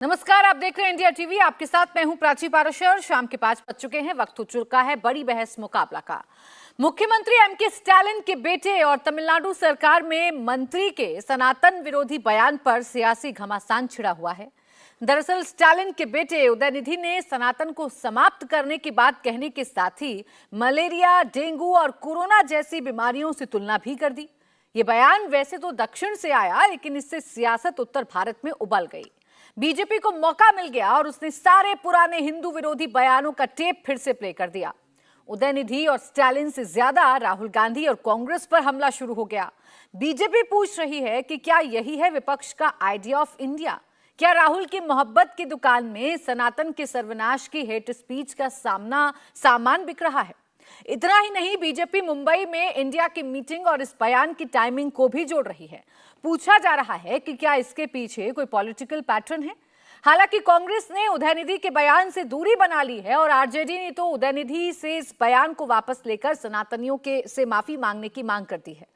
नमस्कार, आप देख रहे हैं इंडिया टीवी। आपके साथ मैं हूं प्राची पाराशर। शाम के 5 बज चुके हैं। वक्त हो चुका है बड़ी बहस मुकाबला का। मुख्यमंत्री एमके स्टालिन के बेटे और तमिलनाडु सरकार में मंत्री के सनातन विरोधी बयान पर सियासी घमासान छिड़ा हुआ है। दरअसल स्टालिन के बेटे उदयनिधि ने सनातन को समाप्त करने की बात कहने के साथ ही मलेरिया, डेंगू और कोरोना जैसी बीमारियों से तुलना भी कर दी। ये बयान वैसे तो दक्षिण से आया, लेकिन इससे सियासत उत्तर भारत में उबल गई। बीजेपी को मौका मिल गया और उसने सारे पुराने हिंदू विरोधी बयानों का टेप फिर से प्ले कर दिया। उदयनिधि और स्टालिन से ज्यादा राहुल गांधी और कांग्रेस पर हमला शुरू हो गया। बीजेपी पूछ रही है कि क्या यही है विपक्ष का आइडिया ऑफ इंडिया? क्या राहुल की मोहब्बत की दुकान में सनातन के सर्वनाश की हेट स्पीच का सामान बिक रहा है? इतना ही नहीं, बीजेपी मुंबई में इंडिया की मीटिंग और इस बयान की टाइमिंग को भी जोड़ रही है। पूछा जा रहा है कि क्या इसके पीछे कोई पॉलिटिकल पैटर्न है। हालांकि कांग्रेस ने उदयनिधि के बयान से दूरी बना ली है और आरजेडी ने तो उदयनिधि से इस बयान को वापस लेकर सनातनियों से माफी मांगने की मांग करती है।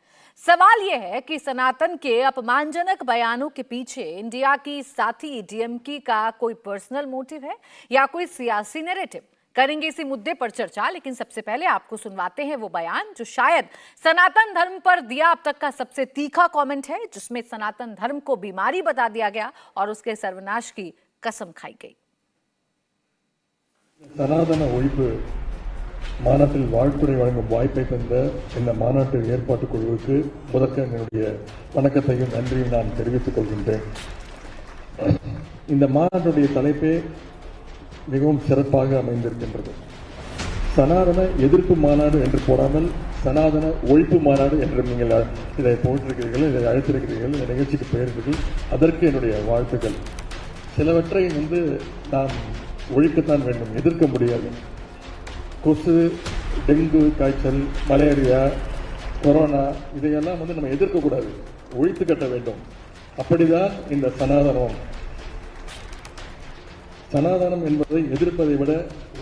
सवाल यह है कि सनातन के अपमानजनक बयानों के पीछे इंडिया की साथी डीएमके का कोई पर्सनल मोटिव है या कोई सियासी नैरेटिव। करेंगे इसी मुद्दे पर चर्चा, लेकिन सबसे पहले आपको सुनवाते हैं वो बयान जो शायद सनातन धर्म पर दिया अब तक का सबसे तीखा कमेंट है, जिसमें सनातन धर्म को बीमारी बता दिया गया और उसके सर्वनाश की कसम खाई गई। சனாதன ஒழிப்பு மாநாட்டில் வாழ்த்துறை வழங்கும் வாய்ப்பை தந்த இந்த மாநாட்டு ஏற்பாட்டு குழுவுக்கு முதற்க என்னுடைய வணக்கத்தையும் நன்றியும் நான் தெரிவித்துக் கொள்கின்றேன். இந்த மாநாட்டுடைய தலைப்பே மிகவும் சிறப்பாக அமைந்திருக்கின்றது. சனாதன எதிர்ப்பு மாநாடு என்று போடாமல் சனாதன ஒழிப்பு மாநாடு என்று நீங்கள் இதை போட்டிருக்கிறீர்கள், இதை அழைத்திருக்கிறீர்கள், இந்த நிகழ்ச்சிக்கு பெயர்கள். அதற்கு என்னுடைய வாழ்த்துக்கள். சிலவற்றை நாம் ஒழிக்கத்தான் வேண்டும், எதிர்க்க முடியாது. கொசு, டெங்கு காய்ச்சல், மலேரியா, கொரோனா இதையெல்லாம் நம்ம எதிர்க்கக்கூடாது, ஒழித்து கட்ட வேண்டும். அப்படிதான் இந்த சனாதனம் என்பதை எதிர்ப்பதை விட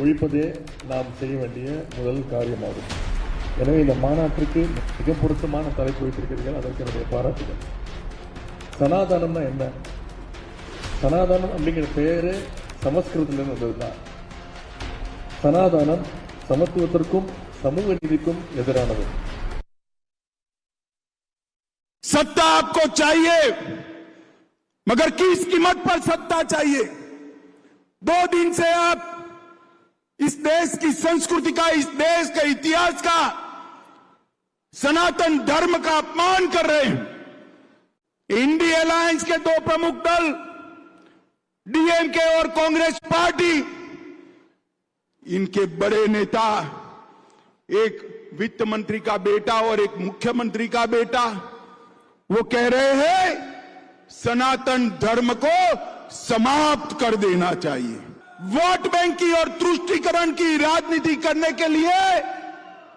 ஒழிப்பதே நாம் செய்ய வேண்டிய முதல் காரியமாகும். எனவே இந்த மாநாட்டிற்கு மிக பொருத்தமான தலைப்பு வைத்திருக்கிறீர்கள், அதற்கு என்னுடைய பாராட்டுகள். சனாதனம்னா என்ன? சனாதனம் அப்படிங்கிற பெயரே சமஸ்கிருதத்திலிருந்து வந்ததுதான். சனாதனம் சமத்துவத்திற்கும் சமூக நீதிக்கும் எதிரானது. सत्ता आपको चाहिए, मगर किस कीमत पर सत्ता चाहिए? 2 दिन से आप इस देश की संस्कृति का, इस देश के इतिहास का, सनातन धर्म का अपमान कर रहे हैं। इंडिया अलायंस के 2 प्रमुख दल डीएमके और कांग्रेस पार्टी, इनके बड़े नेता, एक वित्त मंत्री का बेटा और एक मुख्यमंत्री का बेटा, वो कह रहे हैं सनातन धर्म को समाप्त कर देना चाहिए। वोट बैंक की और तुष्टीकरण की राजनीति करने के लिए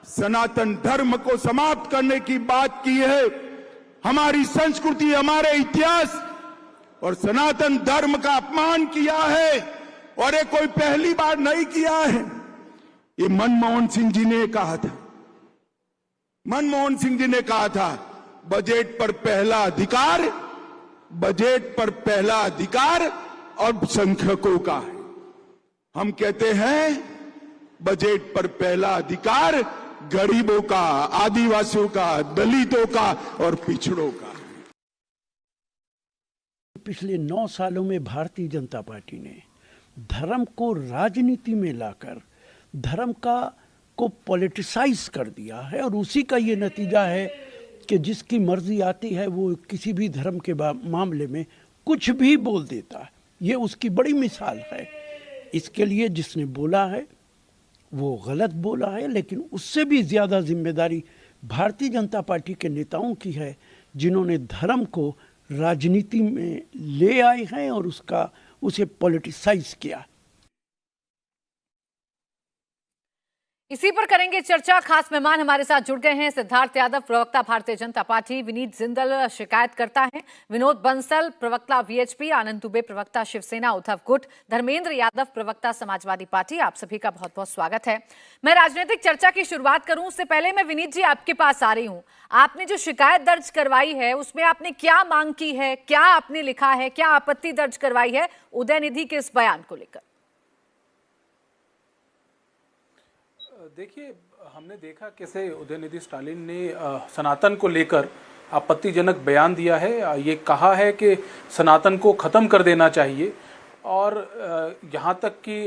सनातन धर्म को समाप्त करने की बात की है। हमारी संस्कृति, हमारे इतिहास और सनातन धर्म का अपमान किया है, और ये कोई पहली बार नहीं किया है। ये मनमोहन सिंह जी ने कहा था, मनमोहन सिंह जी ने कहा था बजट पर पहला अधिकार, बजट पर पहला अधिकार अल्पसंख्यकों का है। हम कहते हैं बजट पर पहला अधिकार गरीबों का, आदिवासियों का, दलितों का और पिछड़ों का। पिछले 9 सालों में भारतीय जनता पार्टी ने धर्म को राजनीति में लाकर धर्म को पॉलिटिसाइज कर दिया है, और उसी का ये नतीजा है कि जिसकी मर्जी आती है वो किसी भी धर्म के मामले में कुछ भी बोल देता है। ये उसकी बड़ी मिसाल है। इसके लिए जिसने बोला है वो गलत बोला है, लेकिन उससे भी ज़्यादा जिम्मेदारी भारतीय जनता पार्टी के नेताओं की है, जिन्होंने धर्म को राजनीति में ले आए हैं और उसे पॉलिटिसाइज किया। इसी पर करेंगे चर्चा। खास मेहमान हमारे साथ जुड़ गए हैं। सिद्धार्थ यादव, प्रवक्ता भारतीय जनता पार्टी, विनीत जिंदल शिकायतकर्ता हैं, विनोद बंसल प्रवक्ता वीएचपी, आनंद दुबे प्रवक्ता शिवसेना उद्धव गुट, धर्मेंद्र यादव प्रवक्ता समाजवादी पार्टी। आप सभी का बहुत बहुत स्वागत है। मैं राजनीतिक चर्चा की शुरुआत करूं उससे पहले मैं विनीत जी आपके पास आ रही हूं। आपने जो शिकायत दर्ज करवाई है उसमें आपने क्या मांग की है, क्या आपने लिखा है, क्या आपत्ति दर्ज करवाई है उदयनिधि के इस बयान को लेकर? देखिए, हमने देखा कैसे उदयनिधि स्टालिन ने सनातन को लेकर आपत्तिजनक बयान दिया है। ये कहा है कि सनातन को ख़त्म कर देना चाहिए और यहाँ तक कि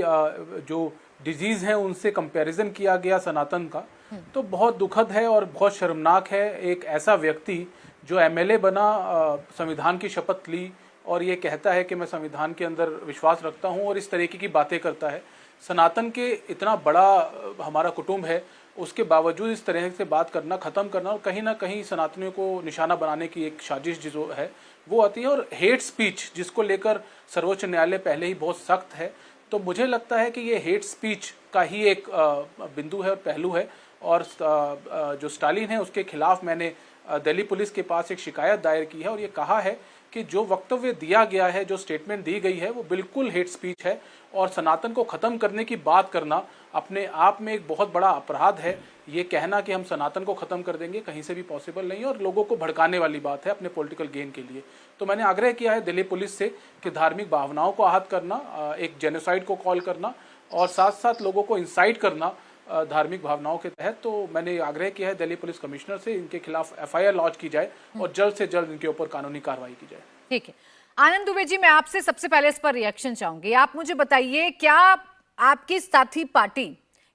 जो डिजीज़ हैं उनसे कंपैरिजन किया गया सनातन का, तो बहुत दुखद है और बहुत शर्मनाक है। एक ऐसा व्यक्ति जो एमएलए बना, संविधान की शपथ ली और ये कहता है कि मैं संविधान के अंदर विश्वास रखता हूँ और इस तरीके की बातें करता है। सनातन के इतना बड़ा हमारा कुटुंब है, उसके बावजूद इस तरह से बात करना, ख़त्म करना और कहीं ना कहीं सनातनियों को निशाना बनाने की एक साजिश जो है वो आती है। और हेट स्पीच जिसको लेकर सर्वोच्च न्यायालय पहले ही बहुत सख्त है, तो मुझे लगता है कि ये हेट स्पीच का ही एक बिंदु है और पहलू है। और जो स्टालिन है उसके खिलाफ मैंने दिल्ली पुलिस के पास एक शिकायत दायर की है और ये कहा है कि जो वक्तव्य दिया गया है, जो स्टेटमेंट दी गई है, वो बिल्कुल हेट स्पीच है और सनातन को ख़त्म करने की बात करना अपने आप में एक बहुत बड़ा अपराध है। ये कहना कि हम सनातन को ख़त्म कर देंगे कहीं से भी पॉसिबल नहीं है और लोगों को भड़काने वाली बात है अपने पॉलिटिकल गेन के लिए। तो मैंने आग्रह किया है दिल्ली पुलिस से कि धार्मिक भावनाओं को आहत करना, एक जेनोसाइड को कॉल करना और साथ साथ लोगों को इंसाइट करना धार्मिक भावनाओं के तहत, तो मैंने आग्रह किया है दिल्ली पुलिस कमिश्नर से इनके खिलाफ एफआईआर लॉन्च की जाए और जल्द से जल्द इनके ऊपर कानूनी कार्रवाई की जाए। ठीक है आनंद दुबे जी, मैं आपसे सबसे पहले इस पर रिएक्शन चाहूंगी। आप मुझे बताइए, क्या आपकी साथी पार्टी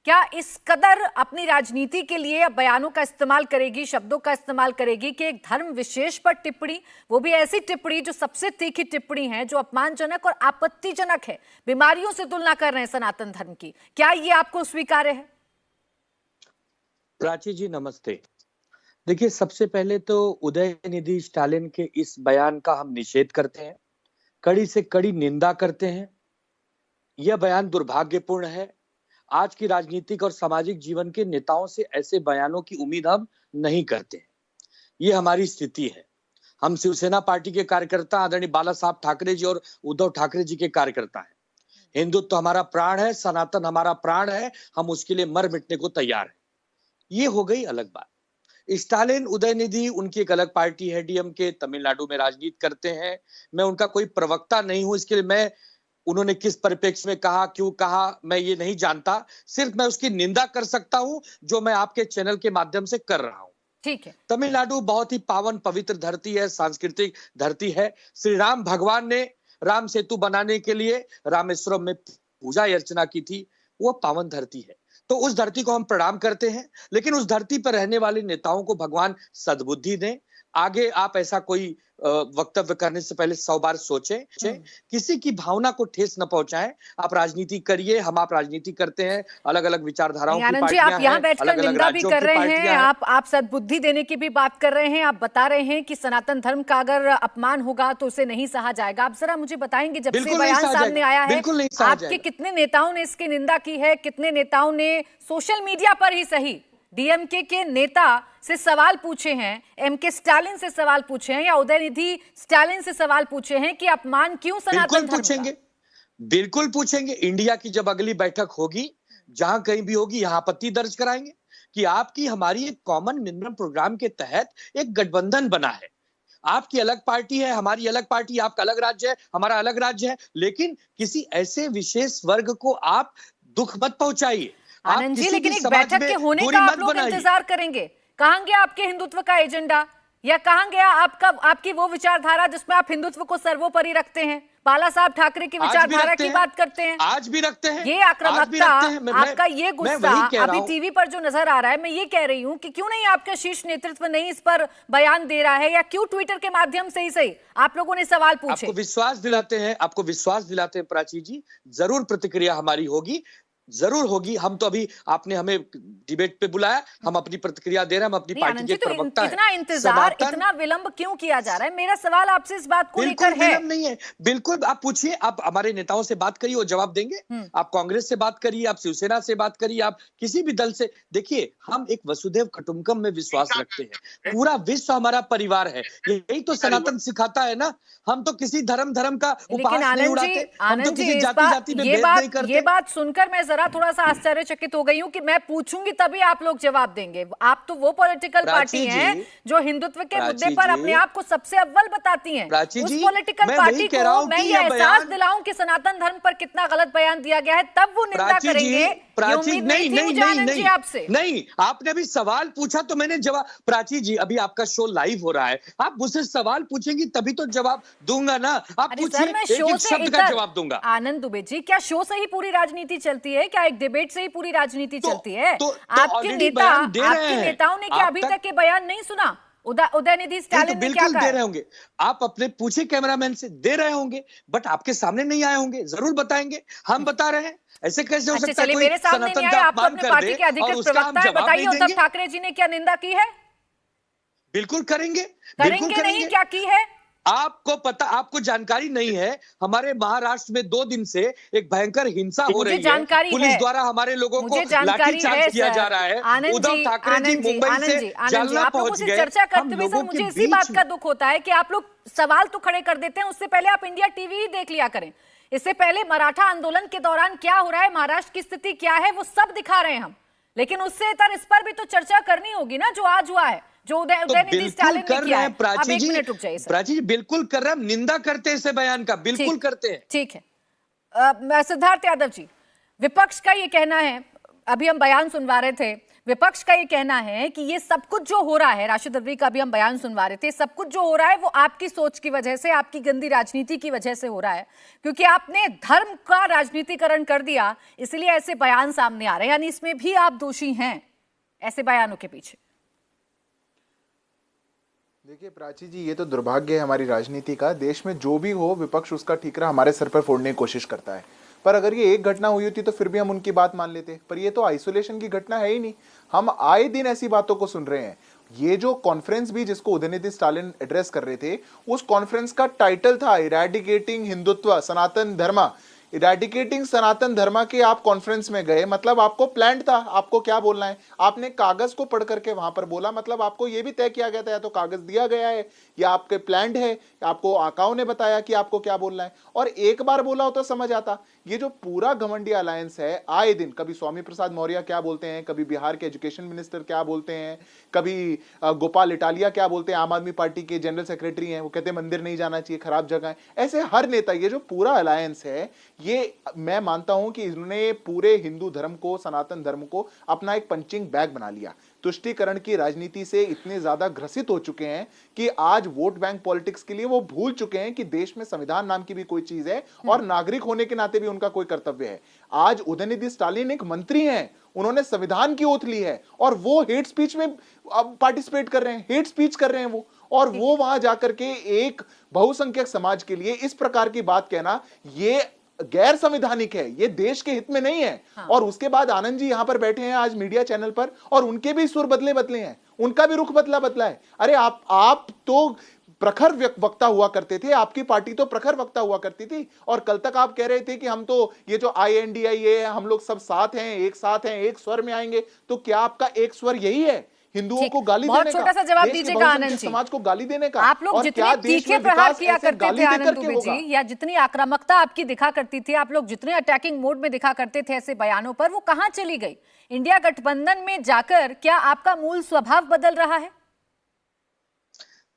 क्या इस कदर अपनी राजनीति के लिए बयानों का इस्तेमाल करेगी, शब्दों का इस्तेमाल करेगी कि एक धर्म विशेष पर टिप्पणी, वो भी ऐसी टिप्पणी जो सबसे तीखी टिप्पणी है, जो अपमानजनक और आपत्तिजनक है, बीमारियों से तुलना कर रहे हैं सनातन धर्म की, क्या ये आपको स्वीकार्य है? प्राची जी नमस्ते। देखिए, सबसे पहले तो उदयनिधि स्टालिन के इस बयान का हम निषेध करते हैं, कड़ी से कड़ी निंदा करते हैं। यह बयान दुर्भाग्यपूर्ण है। आज की राजनीतिक और सामाजिक जीवन के नेताओं से ऐसे बयानों की उम्मीद हम नहीं करते हैं। ये हमारी स्थिति है। हम शिवसेना पार्टी के कार्यकर्ता आदरणीय बाला साहब ठाकरे जी और उद्धव ठाकरे जी के कार्यकर्ता हैं। हिंदुत्व हमारा प्राण है, सनातन हमारा प्राण है, हम उसके लिए मर मिटने को तैयार हैं। ये हो गई अलग बात। स्टालिन, उदयनिधि, उनकी एक अलग पार्टी है डीएमके, तमिलनाडु में राजनीति करते हैं। मैं उनका कोई प्रवक्ता नहीं हूं, इसके लिए मैं उन्होंने किस परिप्रेक्ष्य में कहा, क्यों कहा, मैं ये नहीं जानता। सिर्फ मैं उसकी निंदा कर सकता हूं जो मैं आपके चैनल के माध्यम से कर रहा हूं। ठीक है। तमिलनाडु बहुत ही पावन पवित्र धरती है, सांस्कृतिक धरती है। श्री राम भगवान ने राम सेतु बनाने के लिए रामेश्वरम में पूजा अर्चना की थी, वो पावन धरती है। तो उस धरती को हम प्रणाम करते हैं, लेकिन उस धरती पर रहने वाले नेताओं को भगवान सद्बुद्धि दें। आगे आप ऐसा कोई वक्तव्य करने से पहले 100 बार सोचें, किसी की भावना को ठेस न पहुंचाएं। आप राजनीति करिए, हम आप राजनीति करते हैं, अलग अलग विचारधाराओं की पार्टियां हैं, आप यहाँ बैठकर निंदा भी कर रहे हैं, आप सद्बुद्धि देने की भी बात कर रहे हैं, आप बता रहे हैं कि सनातन धर्म का अगर अपमान होगा तो उसे नहीं सहा जाएगा। आप जरा मुझे बताएंगे, जब से बयान सामने आया है आपके कितने नेताओं ने इसकी निंदा की है, कितने नेताओं ने सोशल मीडिया पर ही सही डीएमके के नेता से सवाल पूछे हैं, एमके स्टालिन से सवाल पूछे हैं या उदयनिधि स्टालिन से सवाल पूछे हैं कि अपमान क्यों सनातन धर्म का? बिल्कुल पूछेंगे। इंडिया की जब अगली बैठक होगी, जहां कहीं भी होगी, यहां आपत्ति दर्ज कराएंगे कि आपकी हमारी एक कॉमन मिनिमम प्रोग्राम के तहत एक गठबंधन बना है। आपकी अलग पार्टी है, हमारी अलग पार्टी, आपका अलग राज्य है, हमारा अलग राज्य है, लेकिन किसी ऐसे विशेष वर्ग को आप दुख मत पहुंचाइए। आनंद जी, लेकिन एक बैठक के होने का आप लोग इंतजार करेंगे। कहां गया आपके हिंदुत्व का एजेंडा, या कहां गया आपकी वो विचारधारा जिसमें आप हिंदुत्व को सर्वोपरि रखते हैं? बाला साहब ठाकरे की विचारधारा की बात करते हैं, आज भी रखते हैं। ये आक्रामकता, आपका ये गुस्सा अभी टीवी पर जो नजर आ रहा है, मैं ये कह रही हूं कि क्यों नहीं आपका शीर्ष नेतृत्व नहीं इस पर बयान दे रहा है, या क्यों ट्विटर के माध्यम से ही सही आप लोगों ने सवाल पूछे? आपको विश्वास दिलाते हैं प्राची जी, जरूर प्रतिक्रिया हमारी होगी। जरूर होगी। हम तो अभी आपने हमें डिबेट पे बुलाया, हम अपनी प्रतिक्रिया दे रहे हैं, हम अपनी नहीं पार्टी आनंद के जी, तो प्रवक्ता हैं। इतना इंतजार, सनातन इतना विलंब क्यों किया जा रहा है? मेरा सवाल आपसे इस बात को बिल्कुल लेकर है। विलंब नहीं है, बिल्कुल आप पूछिए, आप हमारे नेताओं से बात करिए, वो जवाब देंगे। आप कांग्रेस से बात करिए, आप शिवसेना से बात करिए, आप किसी भी दल से। देखिए, हम एक वसुधैव कुटुंबकम में विश्वास रखते हैं, पूरा विश्व हमारा परिवार है, यही तो सनातन सिखाता है ना। हम तो किसी धर्म का लेकिन उपहास नहीं आनंद उड़ाते, जी, हम तो आनंद जी, किसी इस जाति जाति में भेद नहीं करते। ये बात सुनकर मैं जरा थोड़ा सा आश्चर्यचकित हो गई हूँ कि मैं पूछूंगी तभी आप लोग जवाब देंगे। आप तो वो पॉलिटिकल पार्टी हैं जो हिंदुत्व के मुद्दे पर अपने आप को सबसे अव्वल बताती हैं। प्राची उस जी, पॉलिटिकल मैं पार्टी वही कह रहा को हूं मैं कि ये यह एहसास बयान दिलाऊं कि सनातन धर्म पर कितना गलत बयान दिया गया है, तब वो निंदा प्राची करेंगे। जी, ये प्राची उम्मीद नहीं थी नहीं मुझे नहीं आनंद जी नहीं आपसे। नहीं, आपने अभी सवाल पूछा तो मैंने जवाब। प्राची जी, अभी आपका शो लाइव हो रहा है, आप मुझसे सवाल पूछेंगी तभी तो जवाब दूंगा ना। आप अरे पूछिए, सर, मैं एक शो एक से शब्द का इतर जवाब दूंगा। आनंद दुबे जी, क्या शो से ही पूरी राजनीति चलती है? क्या एक डिबेट से ही पूरी राजनीति चलती है? आपके ऑलरेडी नेता, बयान दे रहे आपके हैं। नेताओं ने क्या आप अभी तक तक ये बयान नहीं सुना? उदयनिधि नहीं तो स्टालिन ने क्या बिल्कुल कहा दे है? रहे होंगे, आप अपने पूछे कैमरामैन से, दे रहे होंगे, बट आपके सामने नहीं आए होंगे, जरूर बताएंगे। हम बता रहे हैं, ऐसे कैसे हो अच्छा सकता है चलिए, कोई मेरे सामने नहीं सनातन आए, का आप तो अपमान अपने कर पार्टी दे के और अधिकृत उसका हम प्रवक्ता है, जवाब नहीं बताइए उद्धव देंगे? ठाकरे जी ने क्या निंदा की है? बिल्कुल करेंगे, बिल्कुल करेंगे नहीं, करेंगे। क्या की है? आपको पता, आपको जानकारी नहीं है, हमारे महाराष्ट्र में 2 दिन से एक भयंकर हिंसा हो मुझे रही है। जानकारी पुलिस है, द्वारा हमारे लोगों को मुझे जानकारी लाठीचार्ज है किया जा सर। रहा है। आनंद उद्धव जी, ठाकरे जी आनंद जी, मुंबई आनंद से जी, आनंद जी, जालना आप लोगों पहुंच से गए। चर्चा हम करते हुए सर लोगों के मुझे इसी बीच बात में का दुख होता है कि आप लोग सवाल तो खड़े कर देते हैं, उससे पहले आप इंडिया टीवी ही देख लिया करें। इससे पहले मराठा आंदोलन के दौरान क्या हो रहा है, महाराष्ट्र की स्थिति क्या है, वो सब दिखा रहे हैं हम। लेकिन उससे इतर इस पर भी तो चर्चा करनी होगी ना, जो आज हुआ है, जो उदयनिधि स्टालिन ने किया है। अब प्राची एक जी, मिनट रुक जाइए सर। प्राची जी बिल्कुल कर रहे हैं, हम निंदा करते हैं इस बयान का, बिल्कुल करते हैं। ठीक है। सिद्धार्थ यादव जी, विपक्ष का ये कहना है, अभी हम बयान सुनवा रहे थे, विपक्ष का ये कहना है कि ये सब कुछ जो हो रहा है, राशिद रिजवी का भी हम बयान सुनवा रहे थे, सब कुछ जो हो रहा है वो आपकी सोच की वजह से, आपकी गंदी राजनीति की वजह से हो रहा है, क्योंकि आपने धर्म का राजनीतिकरण कर दिया, इसलिए ऐसे बयान सामने आ रहे हैं। यानी इसमें भी आप दोषी हैं, ऐसे बयानों के पीछे। देखिए प्राची जी, ये तो दुर्भाग्य है हमारी राजनीति का। देश में जो भी हो, विपक्ष उसका ठीकरा हमारे सर पर फोड़ने की कोशिश करता है। पर अगर ये एक घटना हुई होती तो फिर भी हम उनकी बात मान लेते, पर ये तो आइसोलेशन की घटना है ही नहीं। हम आए दिन ऐसी बातों को सुन रहे हैं। ये जो कॉन्फ्रेंस भी जिसको उदयनिधि स्टालिन एड्रेस कर रहे थे, उस कॉन्फ्रेंस का टाइटल था इरेडिकेटिंग हिंदुत्व सनातन धर्म। इरेडिकेटिंग सनातन धर्म के आप कॉन्फ्रेंस में गए, मतलब आपको प्लान था, आपको क्या बोलना है। आपने कागज को पढ़ करके वहां पर बोला, मतलब आपको यह भी तय किया गया था, या तो कागज दिया गया है या आपके प्लान है, आपको आकाओं ने बताया कि आपको क्या बोलना है। और एक बार बोला हो तो समझ आता। ये जो पूरा घमंडी अलायंस है, आए दिन कभी स्वामी प्रसाद मौर्य क्या बोलते हैं, कभी बिहार के एजुकेशन मिनिस्टर क्या बोलते हैं, कभी गोपाल इटालिया क्या बोलते हैं, आम आदमी पार्टी के जनरल सेक्रेटरी हैं, वो कहते हैं मंदिर नहीं जाना चाहिए, खराब जगह है। ऐसे हर नेता, ये जो पूरा अलायंस है, ये मैं मानता हूं कि इन्होंने पूरे हिंदू धर्म को, सनातन धर्म को अपना एक पंचिंग बैग बना लिया। तुष्टीकरण की राजनीति से इतने ज्यादा ग्रसित हो चुके हैं कि आज वोट बैंक पॉलिटिक्स के लिए वो भूल चुके हैं कि देश में संविधान नाम की भी कोई चीज है और नागरिक होने के नाते भी उनका कोई कर्तव्य है। आज उदयनिधि स्टालिन एक मंत्री हैं, उन्होंने संविधान की ओथ ली है और वो हेट स्पीच में पार्टिसिपेट कर रहे हैं, हेट स्पीच कर रहे हैं वो, और वो वहां जाकर के एक बहुसंख्यक समाज के लिए इस प्रकार की बात कहना, ये गैर संवैधानिक है, ये देश के हित में नहीं है। हाँ। और उसके बाद आनंद जी यहां पर बैठे हैं आज मीडिया चैनल पर, और उनके भी सुर बदले हैं, उनका भी रुख बदला है। अरे आप तो प्रखर वक्ता हुआ करते थे, आपकी पार्टी तो प्रखर वक्ता हुआ करती थी, और कल तक आप कह रहे थे कि हम तो ये जो INDIA है, हम लोग सब साथ हैं, एक स्वर में आएंगे। तो क्या आपका एक स्वर यही है, हिंदुओं को गाली देने का, छोटा सा जवाब दीजिएगा आनंद जी, समाज को गाली देने का? आप लोग जितने तीखे प्रहार किया करते थे आनंद दुबे जी, या जितनी आक्रामकता आपकी दिखा करती थी, आप लोग जितने अटैकिंग मोड में दिखा करते थे ऐसे बयानों पर, वो कहां चली गई? इंडिया गठबंधन में जाकर क्या आपका मूल स्वभाव बदल रहा है?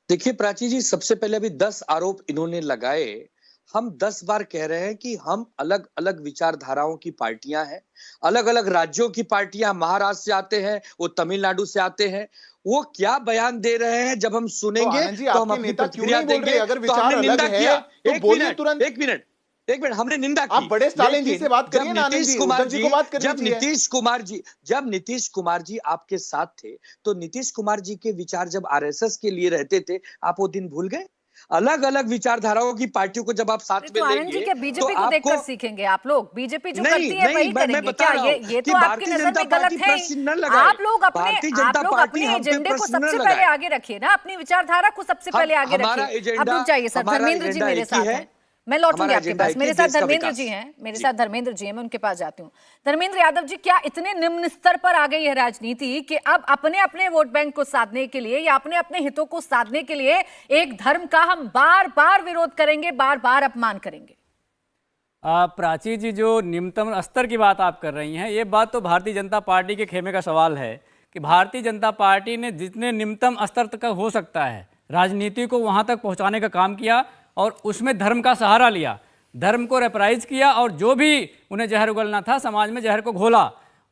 देखिए प्राची जी, सबसे पहले अभी 10 आरोप इन्होंने लगाए। हम 10 बार कह रहे हैं कि हम अलग अलग विचारधाराओं की पार्टियां हैं, अलग अलग राज्यों की पार्टियां, महाराष्ट्र से आते हैं, वो तमिलनाडु से आते हैं। वो क्या बयान दे रहे हैं जब हम सुनेंगे तो हम अपनी प्रतिक्रिया देंगे। अगर तो विचार हमने निंदा अलग है किया, तो बोलिए तुरंत। एक मिनट, हमने निंदा की। आप बड़े स्टालिन जी से बात करिए ना आनंद जी, कुमार जी, को बात जब नीतीश कुमार जी आपके साथ थे, तो नीतीश कुमार जी के विचार जब RSS के लिए रहते थे, आप वो दिन भूल गए? अलग अलग विचारधाराओं की पार्टियों को जब आप साथ में तो आनंद जी लेंगे क्या बीजेपी को देखकर सीखेंगे आप लोग? बीजेपी जो करती है वही करेंगे क्या? ये तो आपकी नजर में गलत है। आप लोग अपने एजेंडे को सबसे पहले आगे रखिए ना, अपनी विचारधारा को सबसे पहले आगे रखिए। अब रुक जाइए सर, धर्मेंद्र जी मेरे साथ हैं, मैं लौटूंगी आपके पास। मेरे साथ धर्मेंद्र जी हैं, मैं उनके पास जाती हूँ। धर्मेंद्र यादव जी, क्या इतने निम्न स्तर पर आ गई है राजनीति कि अब अपने अपने वोट बैंक को साधने के लिए या अपने अपने हितों को साधने के लिए एक धर्म का हम बार बार विरोध करेंगे, बार बार अपमान करेंगे? प्राची जी, जो निम्नतम स्तर की बात आप कर रही हैं, ये बात तो भारतीय जनता पार्टी के खेमे का सवाल है कि भारतीय जनता पार्टी ने जितने निम्नतम स्तर तक हो सकता है राजनीति को वहाँ तक पहुँचाने का काम किया और उसमें धर्म का सहारा लिया, धर्म को रेपराइज किया और जो भी उन्हें जहर उगलना था समाज में जहर को घोला।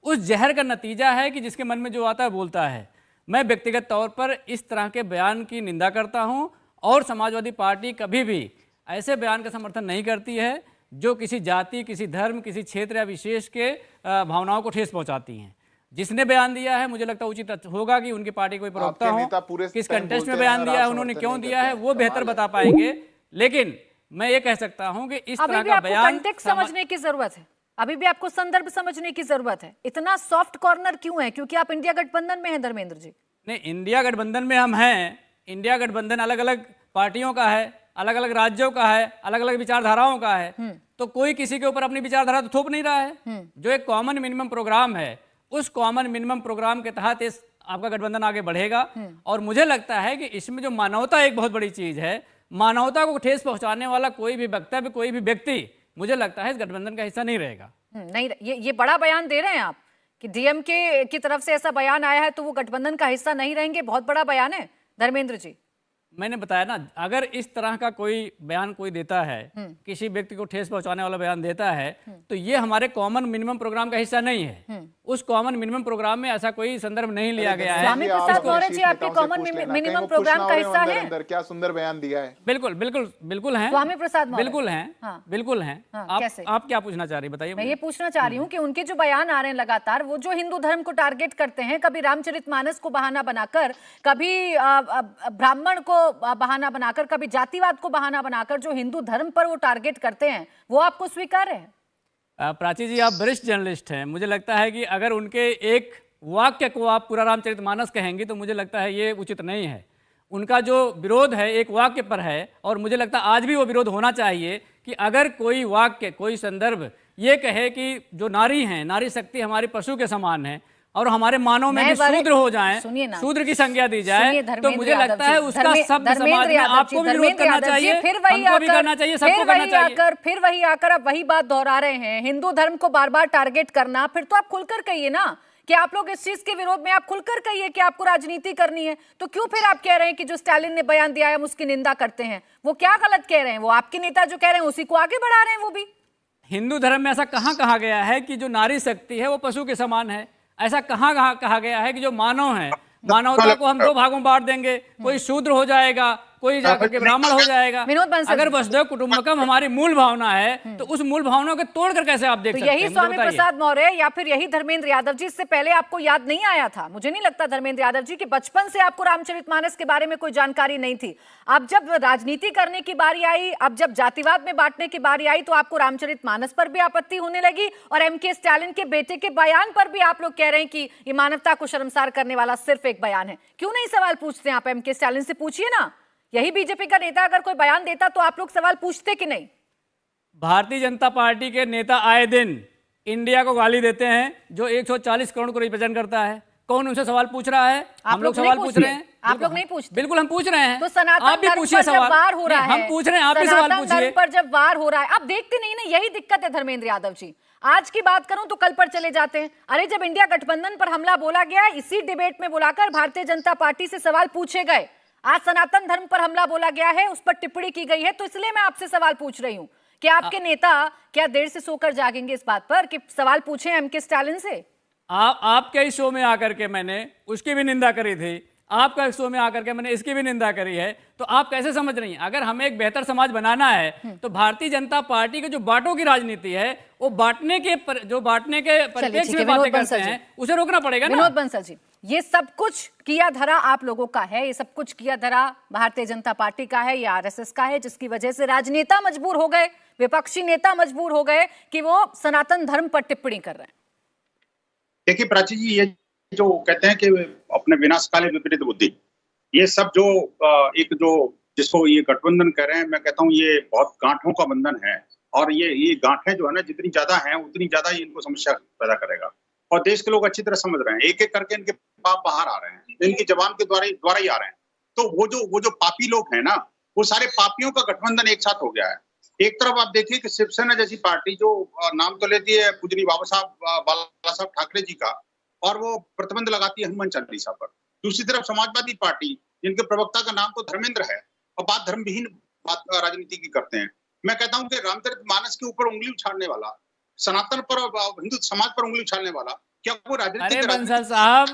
उस जहर का नतीजा है कि जिसके मन में जो आता है बोलता है। मैं व्यक्तिगत तौर पर इस तरह के बयान की निंदा करता हूं और समाजवादी पार्टी कभी भी ऐसे बयान का समर्थन नहीं करती है जो किसी जाति, किसी धर्म, किसी क्षेत्र या विशेष के भावनाओं को ठेस पहुंचाती हैं। जिसने बयान दिया है मुझे लगता है उचित होगा कि उनकी पार्टी कोई प्रवक्ता हो, किस कंटेस्ट में बयान दिया है, उन्होंने क्यों दिया है, वो बेहतर बता पाएंगे। लेकिन मैं ये कह सकता हूं कि इस तरह का बयान कंटेक्स्ट समझने की जरूरत है, अभी भी आपको संदर्भ समझने की जरूरत है। इतना सॉफ्ट कॉर्नर क्यों है? क्योंकि आप इंडिया गठबंधन में हैं धर्मेंद्र जी। नहीं, इंडिया गठबंधन में हम हैं। इंडिया गठबंधन अलग अलग पार्टियों का है, अलग अलग राज्यों का है, अलग अलग विचारधाराओं का है, तो कोई किसी के ऊपर अपनी विचारधारा तो थोप नहीं रहा है। जो एक कॉमन मिनिमम प्रोग्राम है, उस कॉमन मिनिमम प्रोग्राम के तहत इस आपका गठबंधन आगे बढ़ेगा। और मुझे लगता है कि इसमें जो मानवता एक बहुत बड़ी चीज है, मानवता को ठेस पहुंचाने वाला कोई भी वक्तव्य, कोई भी व्यक्ति मुझे लगता है इस गठबंधन का हिस्सा नहीं रहेगा। नहीं, ये बड़ा बयान दे रहे हैं आप कि डीएमके की तरफ से ऐसा बयान आया है तो वो गठबंधन का हिस्सा नहीं रहेंगे। बहुत बड़ा बयान है धर्मेंद्र जी। मैंने बताया ना, अगर इस तरह का कोई बयान कोई देता है, किसी व्यक्ति को ठेस पहुंचाने वाला बयान देता है, तो ये हमारे कॉमन मिनिमम प्रोग्राम का हिस्सा नहीं है। उस कॉमन मिनिमम प्रोग्राम में ऐसा कोई संदर्भ नहीं लिया गया है। स्वामी प्रसाद मौर्य जी, आपके कॉमन मिनिमम प्रोग्राम का हिस्सा है। क्या सुंदर बयान दिया है। बिल्कुल बिल्कुल बिल्कुल है स्वामी प्रसाद मौर्य, बिल्कुल हैं, बिल्कुल हैं। आप क्या पूछना चाह रही बताइए? मैं ये पूछना चाह रही हूँ कि उनके जो बयान आ रहे हैं लगातार, वो जो हिंदू धर्म को टारगेट करते हैं, कभी रामचरितमानस को बहाना बनाकर, कभी ब्राह्मण को बहाना बनाकर, कभी जातिवाद को बहाना बनाकर जो हिंदू धर्म पर वो टारगेट करते हैं, वो आपको स्वीकार्य है? प्राची जी, आप वरिष्ठ जर्नलिस्ट हैं, मुझे लगता है कि अगर उनके एक वाक्य को आप पूरा रामचरितमानस कहेंगे तो मुझे लगता है ये उचित नहीं है। उनका जो विरोध है एक वाक्य पर है और मुझे लगता है आज भी वो विरोध होना चाहिए कि अगर कोई वाक्य, कोई संदर्भ ये कहे कि जो नारी हैं, नारी शक्ति हमारी पशु के समान है और हमारे मानव में भी शूद्र हो जाएं, शूद्र की संज्ञा दी जाए, तो मुझे लगता है उसका शब्द समाज में आपको भी विरोध करना चाहिए, हमको भी करना चाहिए, सबको करना चाहिए। फिर वही आकर आप वही बात दोहरा रहे हैं, हिंदू धर्म को बार बार टारगेट करना। फिर तो आप खुलकर कहिए ना कि आप लोग इस चीज के विरोध में, आप खुलकर कहिए कि आपको राजनीति करनी है। तो क्यों फिर आप कह रहे हैं कि जो स्टालिन ने बयान दिया है हम उसकी निंदा करते हैं? वो क्या गलत कह रहे हैं? वो आपके नेता जो कह रहे हैं उसी को आगे बढ़ा रहे हैं वो भी। हिंदू धर्म में ऐसा कहाँ कहा गया है कि जो नारी शक्ति है वो पशु के समान है? ऐसा कहाँ कहा गया है कि जो मानव है, मानवता को हम दो भागों में बांट देंगे, कोई शूद्र हो जाएगा, कोई जाकर के ब्राह्मण हो जाएगा? अगर वसुधैव कुटुंबकम हमारी मूल भावना है तो उस मूल भावना को तोड़कर कैसे आप देख सकते हैं? यही स्वामी प्रसाद मौर्य या फिर यही धर्मेंद्र यादव जी, इससे पहले आपको याद नहीं आया था? मुझे नहीं लगता धर्मेंद्र यादव जी कि बचपन से आपको रामचरितमानस के बारे में कोई जानकारी नहीं थी। अब जब राजनीति करने की बारी आई, अब जब जातिवाद में बांटने की बारी आई, तो आपको रामचरितमानस पर भी आपत्ति होने लगी और एमके स्टालिन के बेटे के बयान पर भी आप लोग कह रहे हैं कि ये मानवता को शर्मसार करने वाला सिर्फ एक बयान है। क्यों नहीं सवाल पूछते आप? एमके स्टालिन से पूछिए ना। यही बीजेपी का नेता अगर कोई बयान देता तो आप लोग सवाल पूछते कि नहीं? भारतीय जनता पार्टी के नेता आए दिन इंडिया को गाली देते हैं जो 140 करोड़ को रिप्रेजेंट करता है। कौन उनसे सवाल पूछ रहा है? हम लोग सवाल पूछ रहे हैं। आप लोग नहीं पूछते? बिल्कुल हम पूछ रहे हैं। तो सनातन आप भी पूछिए सवाल। वार हो रहा है, हम पूछ रहे हैं, आप भी सवाल पूछिए। पर जब वार हो रहा है, आप देखते नहीं ना, यही दिक्कत है धर्मेंद्र यादव जी। आज की बात करूं तो कल पर चले जाते हैं। अरे जब इंडिया गठबंधन पर हमला बोला गया, इसी डिबेट में बुलाकर भारतीय जनता पार्टी से सवाल पूछे गए। आज सनातन धर्म पर हमला बोला गया है, उस पर टिप्पणी की गई है, तो इसलिए मैं आपसे सवाल पूछ रही हूं कि आपके नेता क्या देर से सोकर जागेंगे इस बात पर कि सवाल पूछे एमके स्टालिन से? आपके इस शो में आकर के मैंने उसकी भी निंदा करी थी, आपका शो में आकर के मैंने इसकी भी निंदा करी है, तो आप कैसे समझ रही हैं? अगर हमें एक बेहतर समाज बनाना है तो भारतीय जनता पार्टी की जो बांटों की राजनीति है, वो बांटने के परिप्रेक्ष्य में बातें करते हैं, उसे रोकना पड़ेगा ना। विनोद बंसल जी, ये सब कुछ किया धरा आप लोगों का है, ये सब कुछ किया धरा भारतीय जनता पार्टी का है या आरएसएस का है, जिसकी वजह से राजनेता मजबूर हो गए, विपक्षी नेता मजबूर हो गए कि वो सनातन धर्म पर टिप्पणी कर रहे हैं। देखिए प्राची जी, ये जो कहते हैं कि अपने विनाशकाले विपरीत बुद्धि, ये सब जो एक जो जिसको ये गठबंधन कह रहे हैं, मैं कहता हूँ ये बहुत गांठों का बंधन है। और ये गांठें जो है ना, जितनी ज्यादा हैं उतनी ज्यादा ये इनको समस्या पैदा करेगा। और देश के लोग अच्छी तरह समझ रहे हैं, एक एक करके इनके पाप बाहर आ रहे हैं, इनकी जबान के द्वारा ही आ रहे हैं। तो वो जो पापी लोग हैं ना, वो सारे पापियों का गठबंधन एक साथ हो गया है। एक तरफ आप देखिए कि शिवसेना जैसी पार्टी जो नाम तो लेती है पूजनीय बाला साहब ठाकरे जी का, और वो प्रतिबंध लगाती है हनुमान चालीसा पर। दूसरी तरफ समाजवादी पार्टी, जिनके प्रवक्ता का नाम तो धर्मेंद्र है, और बात धर्मविहीन बात राजनीति की करते हैं। मैं कहता हूं कि रामचरितमानस के ऊपर उंगली उछालने वाला, सनातन पर, हिंदू समाज पर उंगली उछालने वाला, क्या वो राजनीति? अरे बंसल साहब,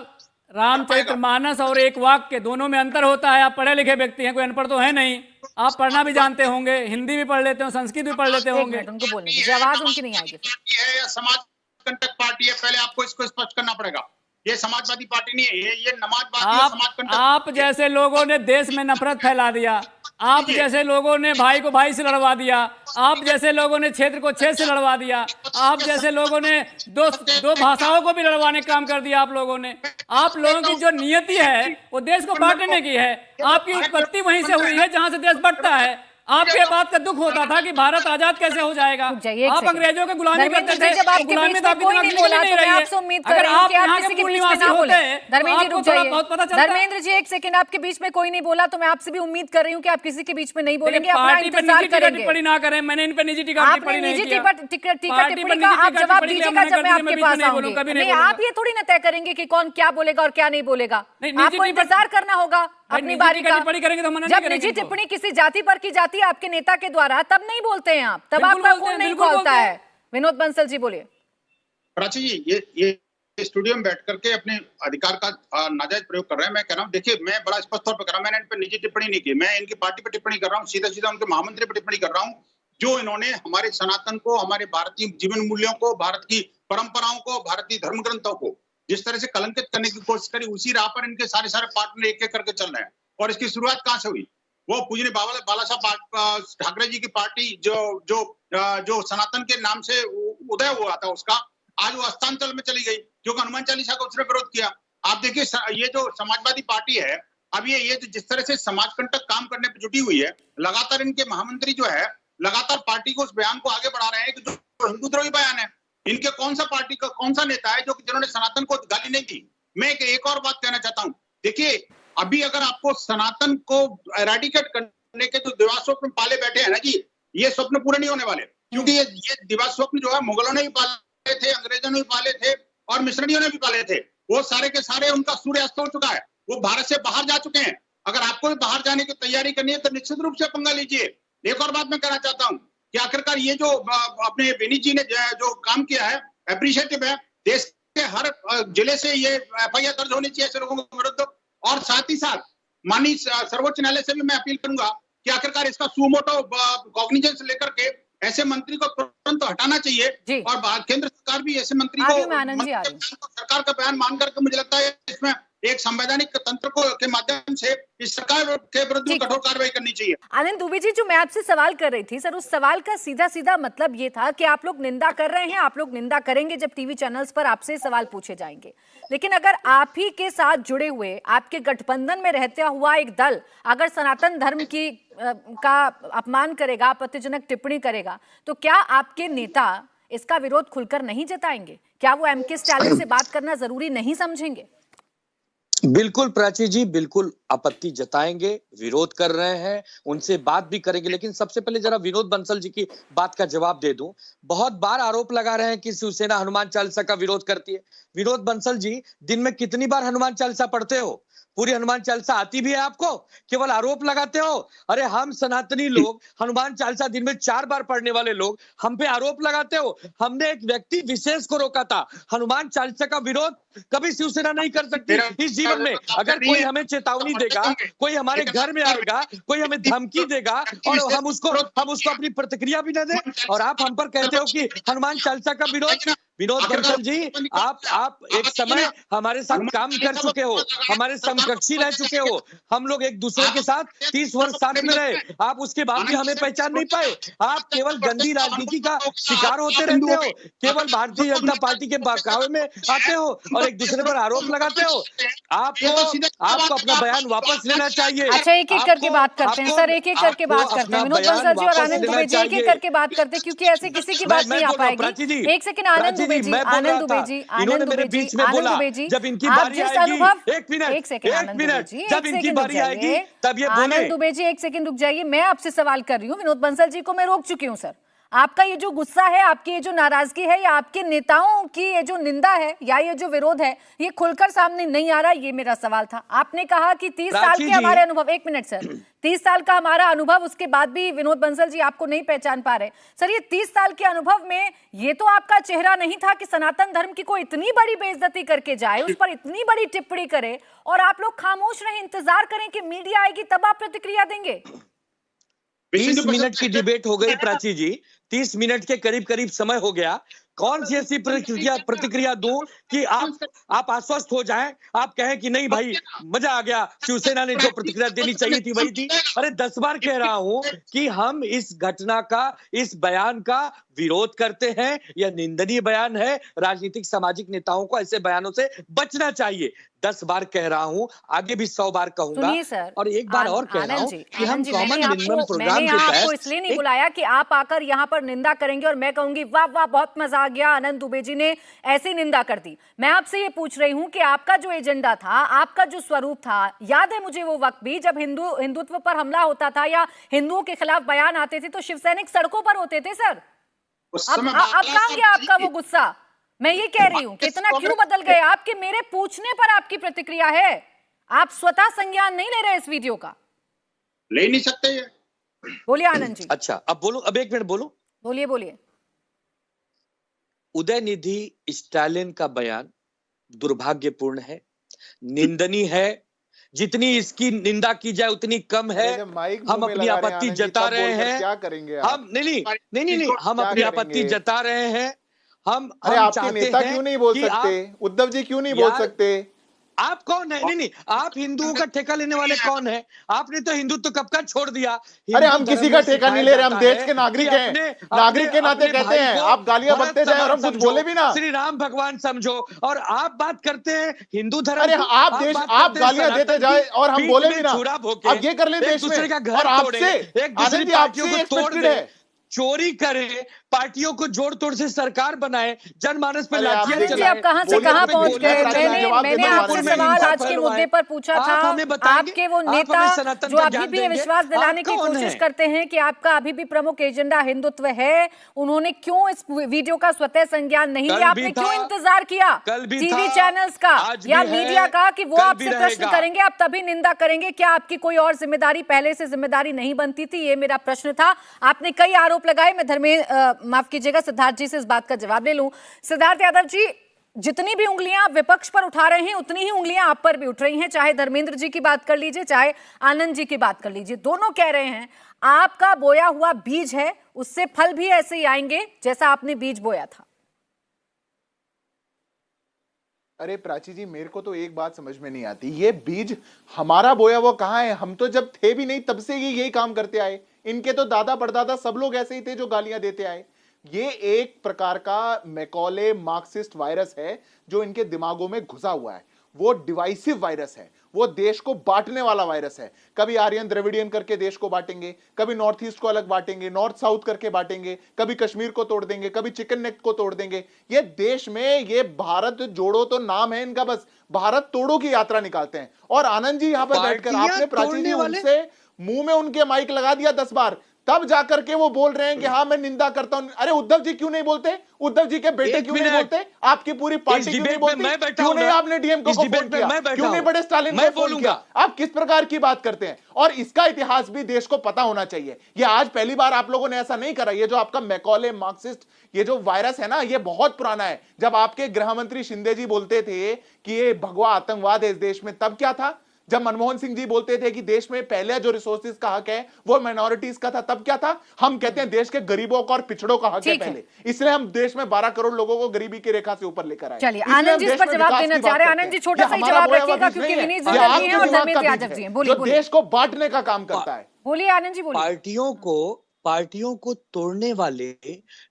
रामचरितमानस और एक वाक्य दोनों में अंतर होता है। आप पढ़े लिखे व्यक्ति हैं, कोई अनपढ़ तो है नहीं। आप पढ़ना भी जानते होंगे, हिंदी भी पढ़ लेते हो, संस्कृत भी पढ़ लेते होंगे। उनको बोलने दीजिए, आवाज उनकी नहीं आएगी। है या समाज कंटक पार्टी है, पहले आपको इसको स्पष्ट करना पड़ेगा। ये समाजवादी पार्टी नहीं है, ये नमाजवादी है, समाज कंटक। आप जैसे लोगों ने देश में नफरत फैला दिया, आप जैसे लोगों ने भाई को भाई से लड़वा दिया, आप जैसे लोगों ने क्षेत्र को क्षेत्र से लड़वा दिया, आप जैसे लोगों ने दो भाषाओं को भी लड़वाने का काम कर दिया आप लोगों ने। आप लोगों की जो नियति है वो देश को बांटने की है। आपकी उत्पत्ति वहीं से हुई है जहां से देश बढ़ता है। आपके बात का दुख होता था कि भारत आजाद कैसे हो जाएगा। आप अंग्रेजों के गुलामी करते थे, जब आपके गुलामी बीच तो में आपकी कोई तरफ नहीं निकल बोला नहीं तो मैं रही है। आपसे उम्मीद कर अगर रही हूं आप कि आप यहाँ किसी के के बीच में निवासी ना बोले। होते, धर्मेंद्र जी रुक जाइए, बहुत पता चलता। धर्मेंद्र जी एक सेकंड, आपके बीच में कोई नहीं बोला तो मैं आपसे भी उम्मीद कर रही हूँ कि आप किसी के बीच में नहीं बोलेंगे, अपना पार्टी पर इंतजार निजी करेंगे। टिप्पणी ना करें, मैंने इन पर निजी टिप्पणी आपने निजी टिप्पणी पार्टी का आप जवाब दीजिएगा जब मैं आपके पास आऊंगी। नहीं, आप ये थोड़ी ना तय करेंगे कि कौन क्या बोलेगा और क्या नहीं बोलेगा। आपको इंतजार करना होगा अपनी बारी का। जब निजी टिप्पणी किसी जाति पर की जाती है आपके नेता के द्वारा, तब नहीं बोलते हैं आप, तब आपका खून नहीं खौलता है। विनोद बंसल जी बोलिए। प्राची जी, ये स्टूडियो में बैठ करके अपने अधिकार का नाजायज प्रयोग कर रहे हैं। मैं कह रहा हूँ, देखिए मैं बड़ा स्पष्ट तौर पर कर रहा हूँ, मैंने इन पर निजी टिप्पणी नहीं की, मैं इनकी पार्टी पर टिप्पणी कर रहा हूँ, सीधा सीधा उनके महामंत्री पर टिप्पणी कर रहा हूँ, जो इन्होंने हमारे सनातन को, हमारे भारतीय जीवन मूल्यों को, भारत की परंपराओं को, भारतीय धर्म ग्रंथों को जिस तरह से कलंकित करने की कोशिश करी, उसी राह पर इनके सारे पार्टनर एक एक करके चल रहे हैं। और इसकी शुरुआत कहां से हुई? वो पूजनीय बाला साहब ठाकरे जी की पार्टी जो सनातन के नाम से उदय हुआ था, उसका आज वो अस्तांचल में चली गई, क्योंकि हनुमान चालीसा का उसने विरोध किया। आप देखिए, ये जो समाजवादी पार्टी है, अब ये जिस तरह से समाज कंटक काम करने पर जुटी हुई है, लगातार इनके महामंत्री जो है लगातार पार्टी को उस बयान को आगे बढ़ा रहे हैं कि जो हिंदू द्रोही बयान है। इनके कौन सा पार्टी का कौन सा नेता है जो जिन्होंने सनातन को गाली नहीं दी? मैं एक और बात कहना चाहता हूं, देखिए अभी अगर आपको सनातन को एराडिकेट करने के जो दिवा स्वप्न पाले बैठे हैं ना जी, ये स्वप्न पूरे नहीं होने वाले, क्योंकि ये दिवा स्वप्न जो है मुगलों ने भी पाले थे, अंग्रेजों ने भी पाले थे और मिशनरियों ने भी पाले थे। वो सारे के सारे उनका सूर्यास्त हो चुका है, वो भारत से बाहर जा चुके हैं। अगर आपको भी बाहर जाने की तैयारी करनी है तो निश्चित रूप से पंगा लीजिए। एक और बात मैं कहना चाहता हूं कि आखिरकार ये जो अपने विनीत जी ने जो काम किया है, एप्रिशिएटिव है। देश के हर जिले से ये एफआईआर दर्ज होनी चाहिए ऐसे लोगों के विरुद्ध। और साथ ही साथ माननीय सर्वोच्च न्यायालय से भी मैं अपील करूंगा कि आखिरकार इसका सुमोटो कॉग्निजेंस लेकर के ऐसे मंत्री को तुरंत हटाना चाहिए। और केंद्र सरकार भी ऐसे मंत्री को सरकार का बयान मान करके, मुझे लगता है इसमें एक संवैधानिक तंत्र के माध्यम से इस सरकार के विरुद्ध कठोर कार्रवाई करनी चाहिए। आनंद दुबे जी, जो मैं आपसे सवाल कर रही थी सर, उस सवाल का सीधा सीधा मतलब ये था कि आप लोग निंदा कर रहे हैं, आप लोग निंदा करेंगे जब टीवी चैनल्स पर आपसे सवाल पूछे जाएंगे, लेकिन अगर आप ही के साथ जुड़े हुए, आपके गठबंधन में रहता हुआ एक दल अगर सनातन धर्म की का अपमान करेगा, आपत्तिजनक टिप्पणी करेगा, तो क्या आपके नेता इसका विरोध खुलकर नहीं जताएंगे? क्या वो एमके स्टालिन से बात करना जरूरी नहीं समझेंगे? बिल्कुल प्राची जी, बिल्कुल आपत्ति जताएंगे, विरोध कर रहे हैं, उनसे बात भी करेंगे। लेकिन सबसे पहले जरा विनोद बंसल जी की बात का जवाब दे दूं। बहुत बार आरोप लगा रहे हैं कि शिवसेना हनुमान चालीसा का विरोध करती है। विनोद बंसल जी, दिन में कितनी बार हनुमान चालीसा पढ़ते हो? पूरी हनुमान चालीसा आती भी है आपको? केवल आरोप लगाते हो। अरे हम सनातनी लोग हनुमान चालीसा दिन में 4 बार पढ़ने वाले लोग, हम पे आरोप लगाते हो। हमने एक व्यक्ति विशेष को रोका था। हनुमान चालीसा का विरोध कभी शिवसेना नहीं कर सकती इस जीवन में। अगर कोई हमें चेतावनी देगा, कोई हमारे घर में आएगा, कोई हमें धमकी देगा और हम उसको अपनी प्रतिक्रिया भी न दें, और आप हम पर कहते हो कि हनुमान चालीसा का विरोध। विनोद बंसल जी, आप एक समय हमारे साथ काम कर चुके हो, हमारे समकक्षी रह चुके हो, हम लोग एक दूसरे के साथ 30 वर्ष साथ में रहे, आप उसके बाद भी हमें पहचान नहीं पाए। आप केवल गंदी राजनीति का शिकार होते रहते हो, केवल भारतीय जनता पार्टी के बहकावे में आते हो और एक दूसरे पर आरोप लगाते हो। आपको अपना बयान वापस लेना चाहिए। अच्छा, एक एक करके बात करते हैं सर, एक एक करके बात करते हैं। विनोद बंसल जी और आनंद दुबे जी एक एक करके बात करते हैं, क्योंकि ऐसे किसी की बात नहीं आ पाएगी। एक सेकंड, आनंद दुबे जी, आनंद दुबे जी, आनंद दुबे जी, आनंद दुबे जी, जब इनकी आप बारी जिस आएगी, अनुभव, एक मिनट, एक सेकंड आनंद दुबे जी, जब इनकी बारी आएगी तब ये बोले। आनंद दुबे जी एक सेकंड रुक जाइए, मैं आपसे सवाल कर रही हूँ। विनोद बंसल जी को मैं रोक चुकी हूँ सर। आपका ये जो गुस्सा है, आपकी ये जो नाराजगी है, या आपके नेताओं की ये जो निंदा है, या ये जो विरोध है, ये खुलकर सामने नहीं आ रहा, ये मेरा सवाल था। आपने कहा कि 30 साल के हमारे अनुभव, एक मिनट सर, 30 साल का हमारा अनुभव, उसके बाद भी विनोद बंसल जी आपको नहीं पहचान पा रहे। सर, ये 30 साल के अनुभव में ये तो आपका चेहरा नहीं था कि सनातन धर्म की कोई इतनी बड़ी बेइज्जती करके जाए, उस पर इतनी बड़ी टिप्पणी करे और आप लोग खामोश रहे, इंतजार करें कि मीडिया आएगी तब आप प्रतिक्रिया देंगे। 30 मिनट की डिबेट हो गई प्राची जी, 30 मिनट के करीब करीब समय हो गया। कौन सी ऐसी प्रतिक्रिया दूं कि आप आश्वस्त हो जाएं, आप कहें कि नहीं भाई मजा आ गया, शिवसेना ने जो प्रतिक्रिया देनी चाहिए थी वही थी। अरे 10 बार कह रहा हूं कि हम इस घटना का, इस बयान का विरोध करते हैं। यह निंदनीय बयान है, राजनीतिक सामाजिक नेताओं को ऐसे बयानों से बचना चाहिए। 10 बार कह रहा हूं, आगे भी 100 बार कहूंगा। और एक बार और कह रहा हूं कि हम कॉमन मिनिमम प्रोग्राम के तहत, आपको इसलिए नहीं बुलाया कि आप आकर यहाँ पर निंदा करेंगे और मैं कहूंगी वाह वाह बहुत मजा आ गया, आनंद दुबे जी ने ऐसी निंदा कर दी। मैं आपसे ये पूछ रही हूं कि आपका जो एजेंडा था, आपका जो स्वरूप था, याद है मुझे वो वक्त भी जब हिंदुत्व पर हमला होता था या हिंदुओं के खिलाफ बयान आते थे तो शिवसैनिक सड़कों पर होते थे सर। अब कहां गया आपका वो गुस्सा? मैं ये कह रही हूं कि इतना क्यों बदल गए? आपके मेरे पूछने पर आपकी प्रतिक्रिया है, आप स्वतः संज्ञान नहीं ले रहे इस वीडियो का। ले नहीं सकते ये। बोलिए आनंद जी। अच्छा, अब बोलो, अब एक मिनट बोलो। बोलिए बोलिए। उदयनिधि स्टालिन का बयान दुर्भाग्यपूर्ण है, निंदनीय है। जितनी इसकी निंदा की जाए उतनी कम है। हम अपनी आपत्ति जता रहे हैं। क्या करेंगे हम नहीं, हम अपनी आपत्ति जता रहे हैं। हम आपके नेता क्यों नहीं बोल सकते? उद्धव जी क्यों नहीं बोल सकते? आप कौन है? नहीं, आप हिंदुओं का ठेका लेने वाले कौन है? आपने तो हिंदुत्व कब का छोड़ दिया। अरे हम किसी का ठेका नहीं ले रहे, हम देश के नागरिक हैं, नागरिक के नाते कहते हैं। आप गालियां बकते जाए और हम कुछ बोले भी ना। श्री राम भगवान समझो और आप बात करते हैं हिंदू धर्म। अरे आप गालियां देते जाए और हम बोले भी ना। अब ये कर ले देश में, और आपसे आनंद जी आपसे एक्सपेक्टेड है चोरी करे, पार्टियों को जोड़ तोड़ से सरकार बनाए, जनमानस पे लाठियां चलाए। आप कहां से कहां पहुंच गए? मैंने आपसे सवाल आज के मुद्दे पर पूछा था। आपके वो नेता जो अभी भी विश्वास दिलाने की कोशिश करते हैं कि आपका अभी भी प्रमुख एजेंडा हिंदुत्व है, उन्होंने क्यों इस वीडियो का स्वतः संज्ञान नहीं लिया? आपने क्यों इंतजार किया टीवी चैनल्स का या मीडिया का कि वो आपसे प्रश्न करेंगे, आप तभी निंदा करेंगे? क्या आपकी कोई और जिम्मेदारी पहले से जिम्मेदारी नहीं बनती थी? ये मेरा प्रश्न था। आपने कई आरोप लगाए, मैं धर्मेंद्र माफ कीजिएगा सिद्धार्थ जी से इस बात का जवाब ले लूं। सिद्धार्थ यादव जी, जितनी भी उंगलियां विपक्ष पर उठा रहे हैं उतनी ही उंगलियां आप पर भी उठ रही हैं, चाहे धर्मेंद्र जी की बात कर लीजिए, चाहे आनंद जी की बात कर लीजिए। दोनों कह रहे हैं आपका बोया हुआ बीज है, उससे फल भी ऐसे ही आएंगे जैसा आपने बीज बोया था। अरे प्राची जी, मेरे को तो एक बात समझ में नहीं आती, ये बीज हमारा बोया वो कहाँ है? हम तो जब थे भी नहीं तब से यही काम करते आए। इनके तो दादा परदादा सब लोग ऐसे ही थे जो गालियां देते आए। ये एक प्रकार का मैकॉले मार्क्सिस्ट वायरस है जो इनके दिमागों में घुसा हुआ है। वो डिवाइसिव वायरस है, वो देश को बांटने वाला वायरस है। कभी आर्यन द्रविडियन करके देश को बांटेंगे, कभी नॉर्थ ईस्ट को अलग बांटेंगे, नॉर्थ साउथ करके बांटेंगे, कभी कश्मीर को तोड़ देंगे, कभी चिकन नेक को तोड़ देंगे। ये देश में ये भारत जोड़ो तो नाम है इनका, बस भारत तोड़ो की यात्रा निकालते हैं। और आनंद जी यहां पर बैठकर आपने प्राची जी उनसे मुंह में उनके माइक लगा दिया 10 बार, तब जाकर के वो बोल रहे हैं कि हाँ मैं निंदा करता हूं। अरे उद्धव जी क्यों नहीं बोलते? उद्धव जी के बेटे क्यों नहीं बोलते? आपकी पूरी पार्टी क्यों नहीं बोलती? क्यों नहीं आपने डीएम को फोन किया? क्यों नहीं बड़े स्टालिन को फोन किया? आप किस प्रकार की बात करते हैं? और इसका इतिहास भी देश को पता होना चाहिए। ये आज पहली बार आप लोगों ने ऐसा नहीं करा। ये जो आपका मैकॉले मार्क्सिस्ट ये जो वायरस है ना, ये बहुत पुराना है। जब आपके गृह मंत्री शिंदे जी बोलते थे कि ये भगवा आतंकवाद है इस देश में, तब क्या था? जब मनमोहन सिंह जी बोलते थे कि देश में पहले जो रिसोर्सेज का हक है वो माइनॉरिटीज का था, तब क्या था? हम कहते हैं देश के गरीबों का और पिछड़ों का हक है पहले, इसलिए हम देश में 12 करोड़ लोगों को गरीबी की रेखा से ऊपर लेकर आए। चलिए आनंद जी इस पर जवाब देना चाह रहे हैं। आनंद जी छोटा सा जवाब रखिएगा क्योंकि विनीत जिंदल जी हैं और धर्मेंद्र यादव जी हैं। बोलिए, जो देश को बांटने का काम करता है। बोलिए आनंद जी, बोलिए। पार्टियों को तोड़ने वाले,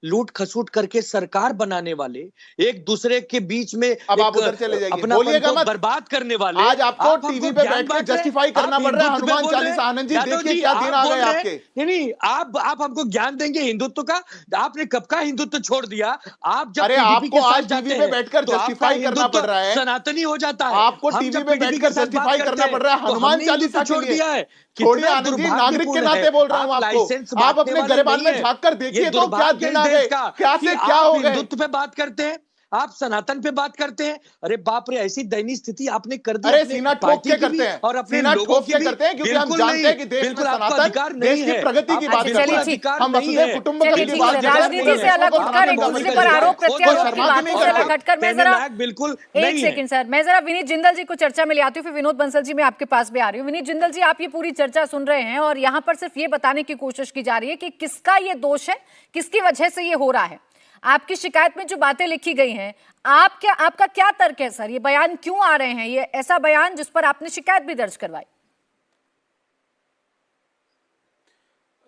लूट खसूट करके सरकार बनाने वाले, एक दूसरे के बीच में अब आप उधर चले जाइए, अपना बोलिएगा मत। बर्बाद करने वाले आज आपको टीवी पे बैठ के जस्टिफाई करना पड़ रहा है हनुमान चालीसा। आनंद जी देखिए क्या दिन आ गए आपके। नहीं, आप हमको ज्ञान देंगे हिंदुत्व का? आपने कब का हिंदुत्व छोड़ दिया? आप जब अरे आपको आज टीवी पे बैठकर तो जस्टिफाई करना पड़ रहा है, सनातनी हो जाता है। आपको टीवी पे बैठकर जस्टिफाई करना पड़ रहा है हनुमान चालीसा छोड़ दिया है। छोड़िए आनंद जी, नागरिक के नाते बोल रहा हूं आपको। आप अपने गिरबान में झांक कर देखिए तो क्या दिन आ गए, क्या से क्या हो गए। हिंदुत्व पे बात करते हैं, आप सनातन पे बात करते हैं। अरे बाप रे, ऐसी दयनीय स्थिति आपने कर दी। अरे सीना ठोक के करते हैं, और अपने ठोक के करते हैं क्योंकि हम जानते हैं कि देश में सनातन देश की प्रगति की बात करते हैं। हम वसुधैव कुटुंबकम की बात करते हैं। राजनीति से अलग उठकर एक दूसरे पर आरोप प्रत्यारोप की बातों से अलग हटकर मैं जरा बिल्कुल एक सेकंड सर, मैं जरा विनीत जिंदल जी को चर्चा में ले आती हूँ, फिर विनोद बंसल जी मैं आपके पास भी आ रही हूँ। विनीत जिंदल जी, आप ये पूरी चर्चा सुन रहे हैं और यहाँ पर सिर्फ ये बताने की कोशिश की जा रही है कि किसका ये दोष है, किसकी वजह से ये हो रहा है। आपकी शिकायत में जो बातें लिखी गई हैं, आपका क्या तर्क है सर? ये बयान क्यों आ रहे हैं, ये ऐसा बयान जिस पर आपने शिकायत भी दर्ज करवाई?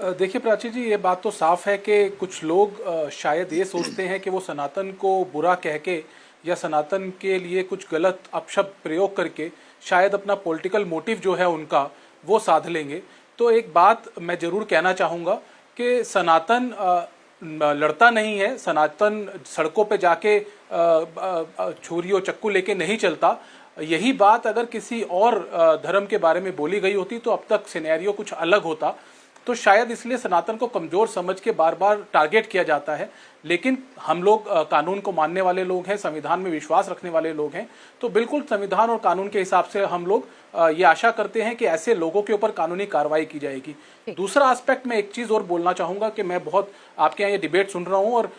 देखिए प्राची जी, ये बात तो साफ है कि कुछ लोग शायद ये सोचते हैं कि वो सनातन को बुरा कह के या सनातन के लिए कुछ गलत अपशब्द प्रयोग करके शायद अपना पॉलिटिकल मोटिव जो है उनका वो साध लेंगे। तो एक बात मैं जरूर कहना चाहूँगा कि सनातन लड़ता नहीं है, सनातन सड़कों पे जाके छुरी और चक्कू लेके नहीं चलता। यही बात अगर किसी और धर्म के बारे में बोली गई होती तो अब तक सिनेरियो कुछ अलग होता। तो शायद इसलिए सनातन को कमजोर समझ के बार बार टारगेट किया जाता है। लेकिन हम लोग कानून को मानने वाले लोग हैं, संविधान में विश्वास रखने वाले लोग हैं, तो बिल्कुल संविधान और कानून के हिसाब से हम लोग ये आशा करते हैं कि ऐसे लोगों के ऊपर कानूनी कार्रवाई की जाएगी। दूसरा एस्पेक्ट में एक चीज और बोलना चाहूंगा कि मैं बहुत आपके यहाँ ये डिबेट सुन रहा हूँ और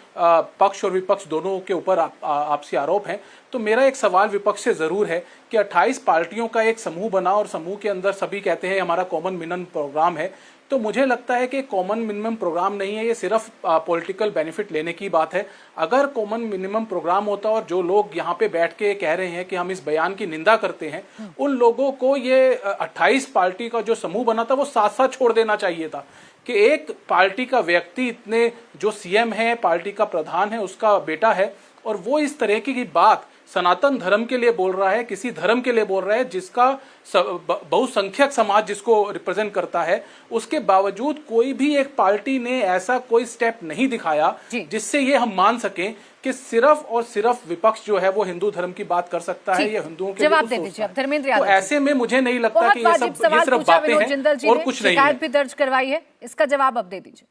पक्ष और विपक्ष दोनों के ऊपर आपसे आरोप हैं। तो मेरा एक सवाल विपक्ष से जरूर है कि 28 पार्टियों का एक समूह बना और समूह के अंदर सभी कहते हैं हमारा कॉमन मिनिमम प्रोग्राम है। तो मुझे लगता है कि कॉमन मिनिमम प्रोग्राम नहीं है, ये सिर्फ पॉलिटिकल बेनिफिट लेने की बात है। अगर कॉमन मिनिमम प्रोग्राम होता और जो लोग यहाँ पे बैठ के कह रहे हैं कि हम इस बयान की निंदा करते हैं, उन लोगों को ये 28 पार्टी का जो समूह बना था वो साथ साथ छोड़ देना चाहिए था कि एक पार्टी का व्यक्ति इतने जो सीएम है, पार्टी का प्रधान है, उसका बेटा है, और वो इस तरह की बात सनातन धर्म के लिए बोल रहा है, किसी धर्म के लिए बोल रहा है जिसका बहुसंख्यक समाज जिसको रिप्रेजेंट करता है, उसके बावजूद कोई भी एक पार्टी ने ऐसा कोई स्टेप नहीं दिखाया जिससे ये हम मान सकें कि सिर्फ और सिर्फ विपक्ष जो है वो हिंदू धर्म की बात कर सकता है या हिंदुओं के जवाब दे दीजिए अब धर्मेंद्र यादव। तो ऐसे में मुझे नहीं लगता कि ये सिर्फ बातें हैं और कुछ नहीं है। शिकायत भी दर्ज करवाई है, इसका जवाब अब दे दीजिए।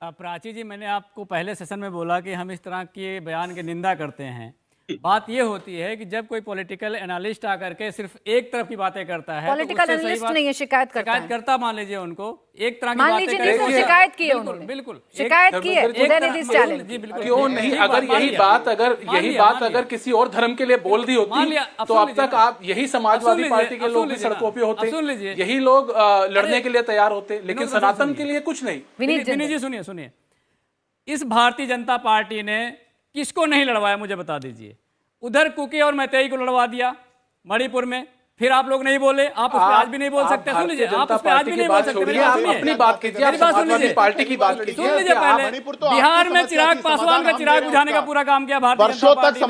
प्राची जी, मैंने आपको पहले सेशन में बोला कि हम इस तरह के बयान की निंदा करते हैं। बात ये होती है कि जब कोई पॉलिटिकल एनालिस्ट आकर के सिर्फ एक तरफ की बातें करता है, पॉलिटिकल एनालिस्ट नहीं है, शिकायत करता मान लीजिए उनको एक तरह की मान बातें लीजिए शिकायत की है उन्होंने, बिल्कुल शिकायत की है उदयनिधि स्टालिन। क्यों नहीं? अगर यही बात अगर किसी और धर्म के लिए बोल दी होती तो अब तक आप यही समाजवादी पार्टी के लोग भी सड़कों पे होते, यही लोग लड़ने के लिए तैयार होते, लेकिन सनातन के लिए कुछ नहीं। विनीत जी सुनिए, इस भारतीय जनता पार्टी ने किसको नहीं लड़वाया मुझे बता दीजिए। उधर कुकी और मैतेई को लड़वा दिया मणिपुर में, फिर आप लोग नहीं बोले, आप उस पर आज भी नहीं बोल सकते। सुन लीजिए, आप उस पर आज भी नहीं बोल सकते। आप अपनी बात कीजिए, आप समाजवादी पार्टी की बात कीजिए। सुन लीजिए, पहले बिहार में चिराग पासवान का चिराग बुझाने का पूरा काम किया भारतीय जनता पार्टी ने।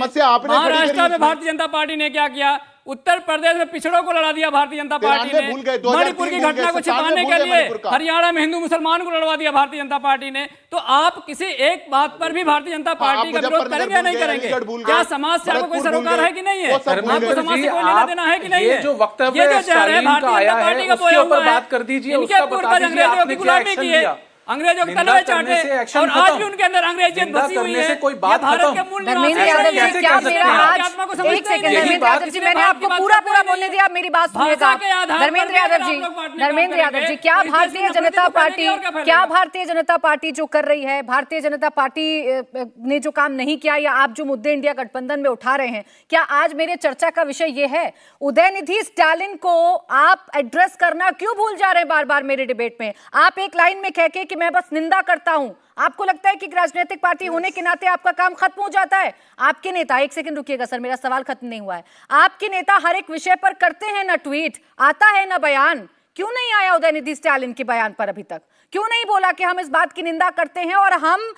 महाराष्ट्र में भारतीय जनता पार्टी ने क्या किया? उत्तर प्रदेश में पिछड़ों को लड़ा दिया भारतीय जनता पार्टी ने। मणिपुर की घटना को छिपाने के लिए हरियाणा में हिंदू मुसलमान को लड़वा दिया भारतीय जनता पार्टी ने। तो आप किसी एक बात पर भी भारतीय जनता पार्टी का विरोध करेंगे या नहीं करेंगे? क्या समाज से आपको कोई सरोकार है कि नहीं है? आपको समाज से कोई लेना देना है कि नहीं है? जो वक्तव्य ये जो जहर है भारतीय जनता पार्टी का बोया हुआ है, बात कर दीजिए, इनके पूर्वज अंग्रेजों की गुलामी किए, अंग्रेजों के निंदा तलवे करने से चाटे एक्शन और आज खत्म। भी उनके अंदर अंग्रेजियत निंदा बसी हुई करने है। से कोई ये बात भारत खत्म। के मूल धर्मेंद्र निवासी यादव नहीं जी, है। क्या कैसे मेरा कर सकते हैं? आज आत्मा को एक समझते ही सेकंड नहीं। धर्मेंद्र बात यादव जी, इसमें मैंने बात आपको की बात पूरा करते पूरा ही बोलने नहीं। दिया, आप मेरी बात सुनिएगा। भाषा के आधार पर धर्मेंद्र भी यादव अगर जी, आप लोग बांटने का धर्मेंद्र काम यादव जी, करेंगे, क्या तो इस देश में भारतीय नफरती जनता तो फैलेगी पार्टी, और क्या क्या फैलेगा? भारतीय जनता पार्टी जो कर रही है, भारतीय जनता पार्टी ने जो काम नहीं किया, या आप जो मुद्दे इंडिया गठबंधन में उठा रहे हैं, क्या आज मेरे चर्चा का विषय ये है? उदयनिधि स्टालिन को आप एड्रेस करना क्यों भूल जा रहे हैं बार बार मेरे डिबेट में? आप एक लाइन में कह के कि मैं बस निंदा करता हूं, आपको लगता है कि राजनीतिक पार्टी होने के नाते आपका काम खत्म हो जाता है? आपके नेता, एक सेकंड रुकिएगा सर, मेरा सवाल खत्म नहीं हुआ है। आपके नेता हर एक विषय पर करते हैं ना ट्वीट, आता है ना बयान, क्यों नहीं आया उदयनिधि स्टालिन के बयान पर अभी तक? क्यों नहीं बोला कि हम इस बात की निंदा करते हैं और हम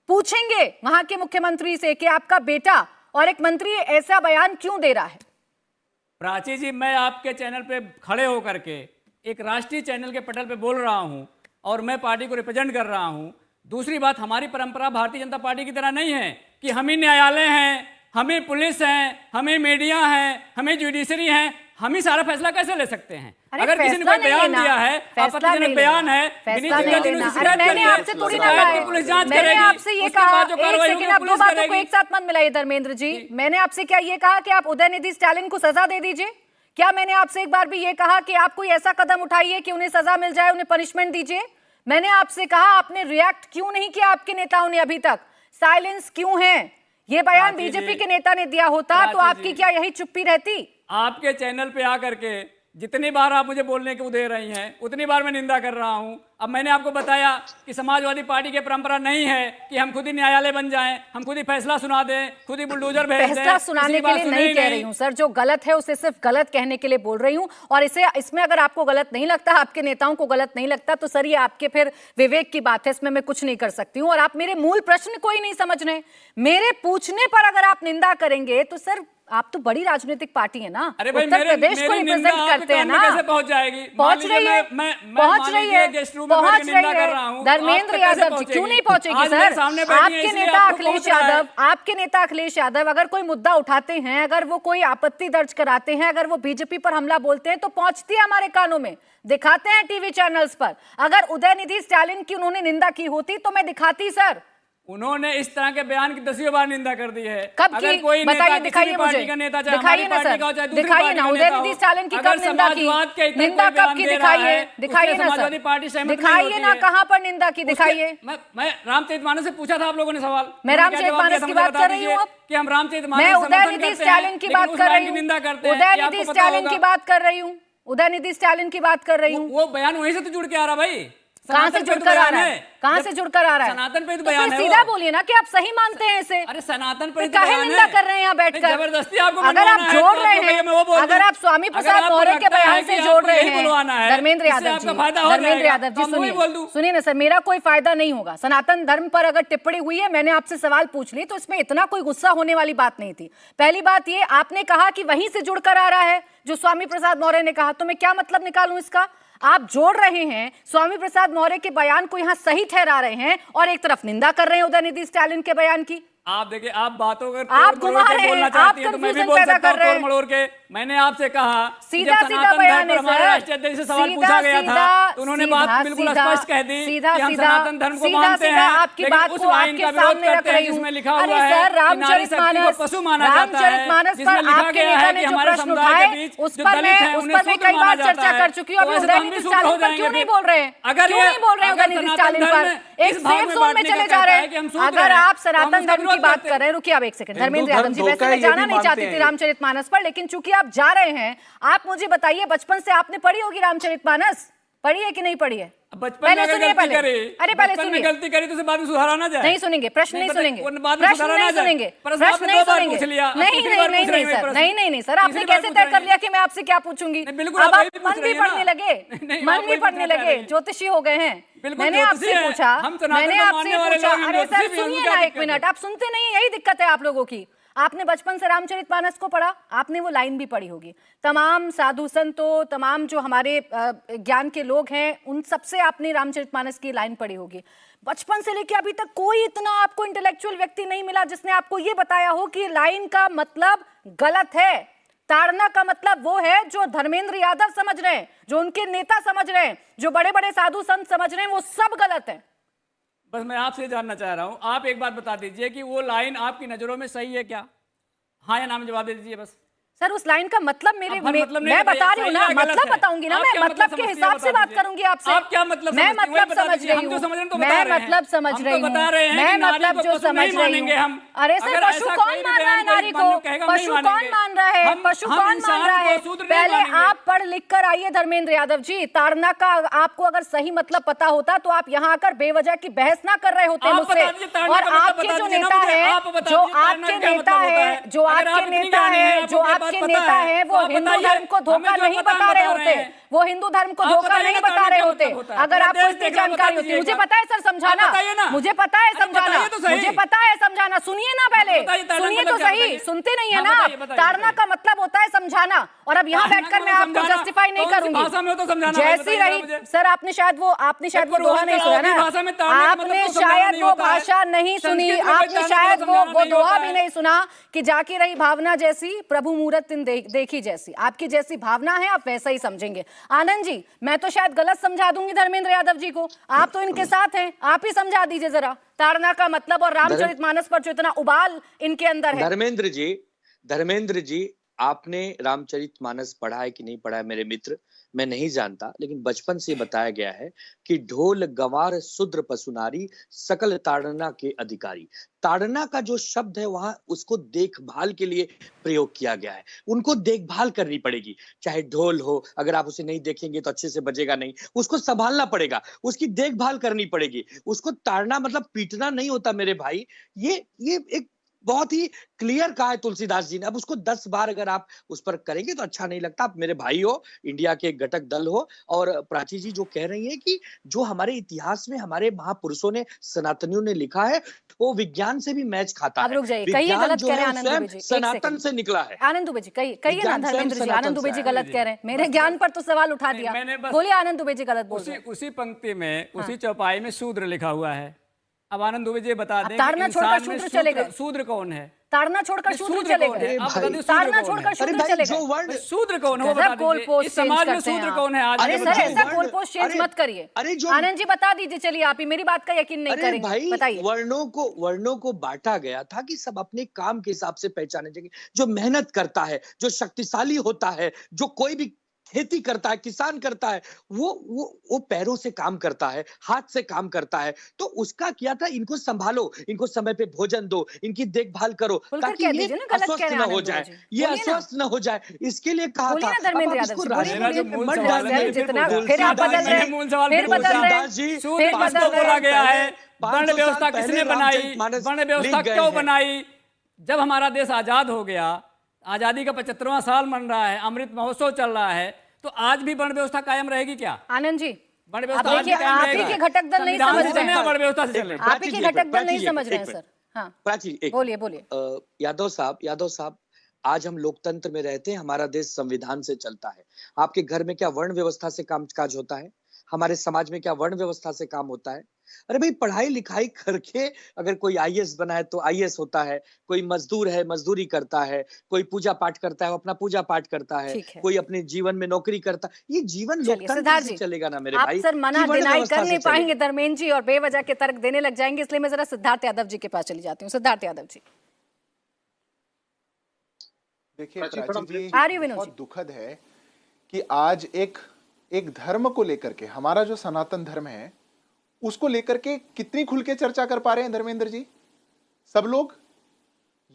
पूछेंगे वहां के मुख्यमंत्री से कि आपका बेटा और एक मंत्री ऐसा बयान क्यों दे रहा है? प्राची जी, मैं आपके चैनल पे खड़े होकर के एक राष्ट्रीय चैनल के पटल पे बोल रहा हूं और मैं पार्टी को रिप्रेजेंट कर रहा हूं। दूसरी बात, हमारी परंपरा भारतीय जनता पार्टी की तरह नहीं है कि हम ही न्यायालय हैं, हम ही पुलिस हैं, हम ही मीडिया हैं, हम ही जुडिशरी हैं, हम ही सारा फैसला कैसे ले सकते हैं? अगर किसी ने कोई बयान दिया है, आपत्तिजनक बयान है, अरे मैंने आपसे थोड़ी ना कहा है, पुलिस जांच मैंने करेगी, आपसे ये उसके कहा, बाद जो एक कार्रवाई सेकंड, होगी आप दो पुलिस बातों को करेगी। एक साथ मत मिलाइए धर्मेंद्र जी। मैंने आपसे क्या ये कहा कि आप उदयनिधि स्टालिन को सजा दे दीजिए? क्या मैंने आपसे एक बार भी ये कहा कि आप कोई ऐसा कदम उठाइए कि उन्हें सजा मिल जाए, उन्हें पनिशमेंट दीजिए? मैंने आपसे कहा, आपने रिएक्ट क्यों नहीं किया? आपके नेताओं ने अभी तक साइलेंस क्यों है? ये बयान बीजेपी के नेता ने दिया होता तो आपकी क्या यही चुप्पी रहती? आपके चैनल पे आकर के जितनी बार आप मुझे बोलने को दे रही हैं, उतनी बार मैं निंदा कर रहा हूं। अब मैंने आपको बताया कि समाजवादी पार्टी की परंपरा नहीं है कि हम खुद ही न्यायालय बन जाएं, हम खुद ही फैसला सुना दें, खुद ही बुलडोजर भेज दें। फैसला सुनाने के लिए नहीं कह रही हूं सर, जो गलत है उसे सिर्फ गलत कहने के लिए बोल रही हूं। और इसमें अगर आपको गलत नहीं लगता, आपके नेताओं को गलत नहीं लगता, तो सर ये आपके फिर विवेक की बात है, इसमें मैं कुछ नहीं कर सकती हूं। और आप मेरे मूल प्रश्न को ही नहीं समझ रहे। मेरे पूछने पर अगर आप निंदा करेंगे तो सर आप तो बड़ी राजनीतिक पार्टी है ना, अरे भाई, उत्तर प्रदेश को रिप्रेजेंट करते हैं ना। कैसे पहुंच जाएगी? पहुंच रही है, पहुंच रही है, पहुंच रही है। धर्मेंद्र यादव जी, क्यों नहीं पहुंचेगी सर? आपके नेता अखिलेश यादव, आपके नेता अखिलेश यादव अगर कोई मुद्दा उठाते हैं, अगर वो कोई आपत्ति दर्ज कराते हैं, अगर वो बीजेपी पर हमला बोलते हैं, तो पहुंचती है हमारे कानों में, दिखाते हैं टीवी चैनल्स पर। अगर उदयनिधि स्टालिन की उन्होंने निंदा की होती तो मैं दिखाती सर। उन्होंने इस तरह के बयान की 10वीं बार निंदा कर दी है। कब अगर की? कोई बताइए, नेता, दिखाइए किसी भी पार्टी मुझे, का नेता, चाहे दिखाइए हमारी ना पार्टी सर, का हो, चाहे दूसरी दिखाइए पार्टी ना का नेता हो, उदयनिधि स्टालिन की अगर कब निंदा की, समाजवाद के इतना निंदा कोई कब बयान की? दे रहा दिखाइए, है, दिखाइए उससे ना समाजवादी सर, पार्टी सहमत नहीं दिखाइए होती ना है। कहां पर निंदा की, दिखाइए। मैं रामचरितमानस से पूछा था आप लोगों ने सवाल, मैं रामचरितमानस की बात कर रही हूँ अब, कि हम रामचरितमानस मैं का समर्थन उदयनिधि करते हैं, स्टालिन की लेकिन बात उस कर बयान रही की हूँ, निंदा करते हैं। ये उदयनिधि आपको पता स्टालिन की होगा। बात कर रही हूँ, उदयनिधि स्टालिन की बात कर रही हूँ। वो बयान वहीं से तो जुड़ के आ रहा भाई, कहां से जुड़कर आ रहा है? कहां से जुड़कर आ रहा है? सनातन पे तो तो बयान फिर है। सीधा बोलिए ना कि आप सही मानते हैं इसे। अरे सनातन पर काहे निंदा कर रहे हैं यहाँ बैठकर? जबरदस्ती आपको अगर आप जोड़ रहे हैं, अगर आप स्वामी प्रसाद मौर्य के बयान से जोड़ रहे हैं, धर्मेंद्र यादव जी, धर्मेंद्र यादव जी सुनिए, सुनिए ना सर, मेरा कोई फायदा नहीं होगा। सनातन धर्म पर अगर टिप्पणी हुई है, मैंने आपसे सवाल पूछ ली, तो इसमें इतना कोई गुस्सा होने वाली बात नहीं थी। पहली बात ये, आपने कहा कि वहीं से जुड़कर आ रहा है जो स्वामी प्रसाद मौर्य ने कहा, तो मैं क्या मतलब निकालूं इसका? आप जोड़ रहे हैं, स्वामी प्रसाद मौर्य के बयान को यहां सही ठहरा रहे हैं और एक तरफ निंदा कर रहे हैं उदयनिधि स्टालिन के बयान की। आप देखिए, आप बातों का आप घुमा रहे हैं, आप तो मैं भी कंफ्यूजन बोल पैदा सकता कर रहे हूं हैं। तोड़ मड़ोड़ के। मैंने आपसे कहा, सीधा सीधा बयान है हमारे सर, राष्ट्रीय अध्यक्ष से सवाल पूछा गया था, तो उन्होंने बात बिल्कुल स्पष्ट कह दी कि हम सनातन धर्म को मानते हैं, आपकी बात को आपके सामने रख रही हूं। अरे सर, रामचरितमानस पर आपके नेता ने जो प्रश्न उठाए, उस पर मैं कई बार चर्चा कर चुकी हूँ। अभी उदयनिधि स्टालिन पर क्यों नहीं बोल रहे हैं? क्यों नहीं बोल रहे हैं उदयनिधि स्टालिन पर? एक सेफ जोन में चले जा रहे हैं। अगर आप सनातन धर्म की बात कर रहे हैं, रुकिए आप एक सेकंड, धर्मेंद्र यादव जी, वैसे मैं जाना नहीं चाहती थी रामचरितमानस पर, लेकिन चूंकि आप जा रहे हैं, आप मुझे बताइए, बचपन से आपने पढ़ी होगी रामचरितमानस, पढ़ी है कि नहीं पढ़ी है? पहले सुनिए, पहले अरे पहले सुनिए, गलती करी तो उसे बाद में सुधारा ना जाए। नहीं सुनेंगे, प्रश्न नहीं सुनेंगे, प्रश्न नहीं सुनेंगे, प्रश्न नहीं सुनेंगे। नहीं सर, आपने कैसे तय कर लिया कि मैं आपसे क्या पूछूंगी? अब आप मन भी पढ़ने लगे, मन भी पढ़ने लगे, ज्योतिषी हो गए हैं। मैंने आपसे पूछा, अरे सर सुनिए ना एक मिनट, आप सुनते नहीं, यही दिक्कत है आप लोगों की। आपने बचपन से रामचरितमानस को पढ़ा, आपने वो लाइन भी पढ़ी होगी। तमाम साधु संतों, तमाम जो हमारे ज्ञान के लोग हैं, उन सबसे आपने रामचरितमानस की लाइन पढ़ी होगी। बचपन से लेकर अभी तक कोई इतना आपको इंटेलेक्चुअल व्यक्ति नहीं मिला जिसने आपको ये बताया हो कि लाइन का मतलब गलत है। ताड़ना का मतलब वो है जो धर्मेंद्र यादव समझ रहे हैं, जो उनके नेता समझ रहे हैं, जो बड़े बड़े साधु संत समझ रहे हैं, वो सब गलत है। बस मैं आपसे जानना चाह रहा हूं, आप एक बात बता दीजिए कि वो लाइन आपकी नजरों में सही है क्या? हाँ या ना में जवाब दे दीजिए बस। सर उस लाइन का मतलब मेरे अब मतलब नहीं मैं बताइए, बता रही हूँ ना, सही है, गलत मतलब है। बताऊंगी ना, आप मैं क्या मतलब मतलब के समझती हिसाब हैं, से बता बात दीजिए। करूंगी आपसे। आप क्या मतलब मैं समझती हैं, वही मतलब बता समझ दीजिए। रही हम हूँ, तो समझ रहे हैं, तो मैं बता रहे हैं। मतलब समझ हम रही तो बता रहे हूँ, हैं मैं कि नारी मतलब को जो पशु समझ नहीं रही मानेंगे हूँ। हम। अरे सर अगर पशु ऐसा कौन कोई भी मान रहा है बयान नारी कोई को? मान्य कहेगा, हम नहीं पशु कौन मानेंगे। मान रहा है? पशु हम कौन मान इंसान रहा को है? शूद्र नहीं पहले मानेंगे। आप पढ़ लिख कर आइए धर्मेंद्र यादव जी। ताड़ना का आपको अगर सही मतलब पता होता तो आप यहाँ आकर बेवजह की बहस ना कर रहे होते आप मुझसे। बता दीजिए ताड़ना और का मतलब आपके बता जो दीजिए ना नेता मुझे। है, आप बता जो दीजिए ताड़ना आपके का क्या नेता मतलब होता है, है। जो अगर आपके आप इतनी नेता ज्ञानी हैं, है, आपको जो ये आपके बात पता नेता है, वो तो आप हिंदू बताइए। धर्म को धोखा हमें जो नहीं पता बता हम रहे बता होते, हैं। वो हिंदू धर्म को आप धोखा बताइए नहीं ना बता ताड़ना रहे क्या होते। मतलब होता है। अगर पूरा आपको देश इतनी देख रहा है, जानकारी बता होती, दीजिए मुझे एक बार। पता है सर समझाना, आप बताइए ना। मुझे पता है अरे समझाना, बताइए तो सही। मुझे पता है समझाना। सुनिए ना पहले, बताइए ताड़ना सुनिए मतलब तो क्या सही, बताइए। सुनते नहीं है हाँ, ना। बताइए, बताइए, ताड़ना बताइए। का मतलब होता है समझाना, और अब यहाँ ताड़ना बैठकर का मैं मतलब आपको समझाना। जस्टिफाई नहीं कौन सी करूंगी। भाषा में हो तो समझाना भाई, जैसी बताइए जरा रही मुझे। सर, आपने शायद वो दोहा नहीं सुना ना, भाषा में ताड़ना का मतलब आपने तो समझाना शायद नहीं वो होता है। भाषा नहीं सुनी, संस्कृत में कोई आपने ताड़ना का शायद समझाना वो नहीं दोहा होता भी है। नहीं सुना कि जाकी रही भावना जैसी प्रभु मूरत तिन देखी जैसी। आपकी जैसी भावना है आप वैसा ही समझेंगे। आनंद जी, मैं तो शायद गलत समझा दूंगी धर्मेंद्र यादव जी को, आप तो इनके साथ हैं, आप ही समझा दीजिए जरा ताड़ना का मतलब और रामचरितमानस पर जो इतना उबाल इनके अंदर है। धर्मेंद्र जी, आपने रामचरितमानस पढ़ा है कि नहीं पढ़ा है मेरे मित्र, मैं नहीं जानता, लेकिन बचपन से बताया गया है कि ढोल गंवार शूद्र पशु नारी सकल ताड़ना के अधिकारी। ताड़ना का जो शब्द है वहां उसको देखभाल के लिए प्रयोग किया गया है। उनको देखभाल करनी पड़ेगी, चाहे ढोल हो, अगर आप उसे नहीं देखेंगे तो अच्छे से बजेगा नहीं, उसको संभालना पड़ेगा, उसकी देखभाल करनी पड़ेगी। उसको ताड़ना मतलब पीटना नहीं होता मेरे भाई। ये एक बहुत ही क्लियर कहा है तुलसीदास जी ने। अब उसको 10 बार अगर आप उस पर करेंगे तो अच्छा नहीं लगता। आप मेरे भाई हो, इंडिया के घटक दल हो, और प्राची जी जो कह रही है कि जो हमारे इतिहास में हमारे महापुरुषों ने, सनातनियों ने लिखा है, वो विज्ञान से भी मैच खाता अब है। रुक जाइए, कहिए विज्ञान गलत जो कह रहे है हैं वो आनंद दुबे स्वयं जी, एक सनातन सेकंड। से निकला है। आनंद दुबे जी कहिए ना विज्ञान स्वयं धर्मेंद्र जी, सनातन आनंद दुबे से जी है। गलत कह रहे हैं, मेरे ज्ञान पर तो सवाल उठा दिया। मैंने बस- बोलिए आनंद दुबे जी गलत बोल रहे हैं। उसी पंक्ति में, उसी चौपाई में शूद्र लिखा हुआ है। अब आनंद दुबे जी बता अब दें ताड़ना कि छोड़कर इंसान में शूद्र चले गए। शूद्र कौन है? ताड़ना छोड़कर शूद्र शूद्र चले कौन गए। है? आप बता दीजिए, ताड़ना शूद्र कौन छोड़कर है? शूद्र अरे भाई, चले जो गए। वर्ण शूद्र कौन है वो गजब बता गोल दीजिए। पोस्ट इस चेंज समाज में करते हैं शूद्र आप। कौन है आज? अरे ये सर बताइए। ऐसा गोल पोस्ट चेंज मत करिए। आनंद जी बता दीजिए, चलिए आप ही, मेरी बात का यकीन नहीं अरे करेंगे, भाई, बताइए। वर्णों को बांटा गया था कि सब अपने काम के हिसाब से पहचाने जाएंगे। जो मेहनत करता है, जो शक्तिशाली होता है, जो कोई भी खेती करता है, किसान करता है, वो पैरों से काम करता है, हाथ से काम करता है। तो उसका किया था, इनको संभालो, इनको समय पे भोजन दो, इनकी देखभाल करो, खुलकर ताकि कह ये दीजिए ना, गलत कह अस्वस्थ रहे न हैं हो आनंद जाए, जी। ये बोलिए ना। अस्वस्थ न हो जाए, इसके लिए कहा बोलिए था। ना धर्मेंद्र अब आप यादव इसको जी, बोलिए, राजनीति बोलिए। में मत मत डालिए। डालिए, जितना फिर आप तुलसीदास बदल जी रहे ने हैं, मूल सवाल फिर बदल रहे हैं, तुलसीदास जी शूद्र फिर बदल किसको रहे बोला हैं। गया है? 500 वर्ण व्यवस्था साल किसने पहले बनाई? रामचरितमानस वर्ण व्यवस्था लिख गए क्यों हैं। बनाई? जब हमारा देश आजाद हो गया, आजादी का 75वां साल मन रहा है, अमृत महोत्सव चल रहा है, तो आज भी वर्ण व्यवस्था कायम रहेगी क्या? आनंद जी, वर्ण आप व्यवस्था आज भी देखिए, कायम आप रहेगी? ही के घटक दल नहीं संविधान समझ से रहे चले, हैं। वर्ण व्यवस्था से चले। आप ही के घटक दल नहीं समझ रहे हैं सर। हाँ, प्राची, बोलिए बोलिए। यादव साहब, आज हम लोकतंत्र में रहते हैं, हमारा देश संविधान से चलता है। आपके घर में क्या वर्ण व्यवस्था से कामकाज होता है? हमारे समाज में क्या वर्ण व्यवस्था से काम होता है? अरे भाई, पढ़ाई लिखाई करके अगर कोई आईएएस बना है तो आईएएस होता है, कोई मजदूर है मजदूरी करता है, कोई पूजा पाठ करता है वो अपना पूजा पाठ करता है, ठीक है। कोई अपने जीवन में नौकरी करता है। ये जीवन चलिए लोकतंत्र सिद्धार्थ से जी, चलेगा ना मेरे आप भाई। सर मना कि वर्ण डिनाई व्यवस्था कर से नहीं चलेगा। पाएंगे धर्मेंद्र जी, और बेवजह के तर्क देने लग जाएंगे, इसलिए मैं जरा सिद्धार्थ यादव जी के पास चली जाती हूँ। सिद्धार्थ यादव जी। देखिए प्राची, प्राची थोड़ा जी, आ रही हूँ विनोद बहुत जी। दुखद है कि आज एक धर्म को लेकर के, हमारा जो सनातन धर्म है उसको लेकर के कितनी खुल के चर्चा कर पा रहे हैं धर्मेंद्र जी सब लोग।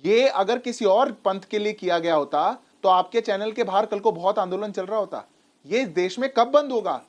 ये अगर किसी और पंथ के लिए किया गया होता तो आपके चैनल के बाहर कल को बहुत आंदोलन चल रहा होता। ये देश में कब बंद होगा?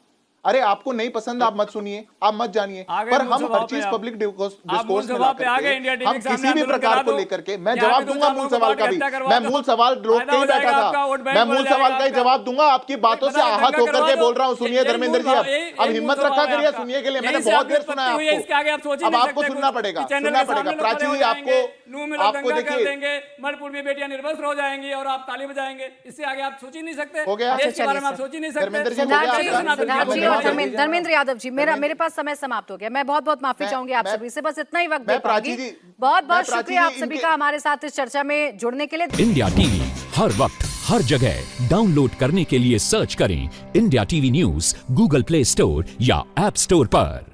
अरे आपको नहीं पसंद, आप मत सुनिए, आप मत जानिए, पर हम हर चीज पब्लिक डिस्कोर्स में ला करके, हम किसी भी प्रकार को लेकर के, मैं जवाब दूंगा मूल सवाल का भी, मैं मूल सवाल रोक के ही बैठा था, मैं मूल सवाल का ही जवाब दूंगा, आपकी बातों से आहत होकर के बोल रहा हूँ। सुनिए धर्मेंद्र जी, अब हिम्मत रखा करिए, सुनिए के लिए, मैंने बहुत देर सुना है आपको, अब आपको सुनना पड़ेगा, सुनना पड़ेगा। प्राची जी, आपको देखिए, मणिपुर में बेटियां निर्वस्त्र हो जाएंगी और आप ताली बजाएंगे, इससे आगे आप सोच ही नहीं सकते, हो गया। देश के बारे में आप सोच ही नहीं सकते। धर्मेंद्र जी, सिद्धार्थ जी और धर्मेंद्र यादव जी, मेरे पास समय समाप्त हो गया। मैं बहुत बहुत माफी चाहूंगी आप सभी से, बस इतना ही वक्त दे पाऊंगी। बहुत बहुत शुक्रिया आप सभी का हमारे साथ इस चर्चा में जुड़ने के लिए। इंडिया टीवी हर वक्त हर जगह डाउनलोड करने के लिए सर्च करें India TV news Google play store या ऐप स्टोर पर।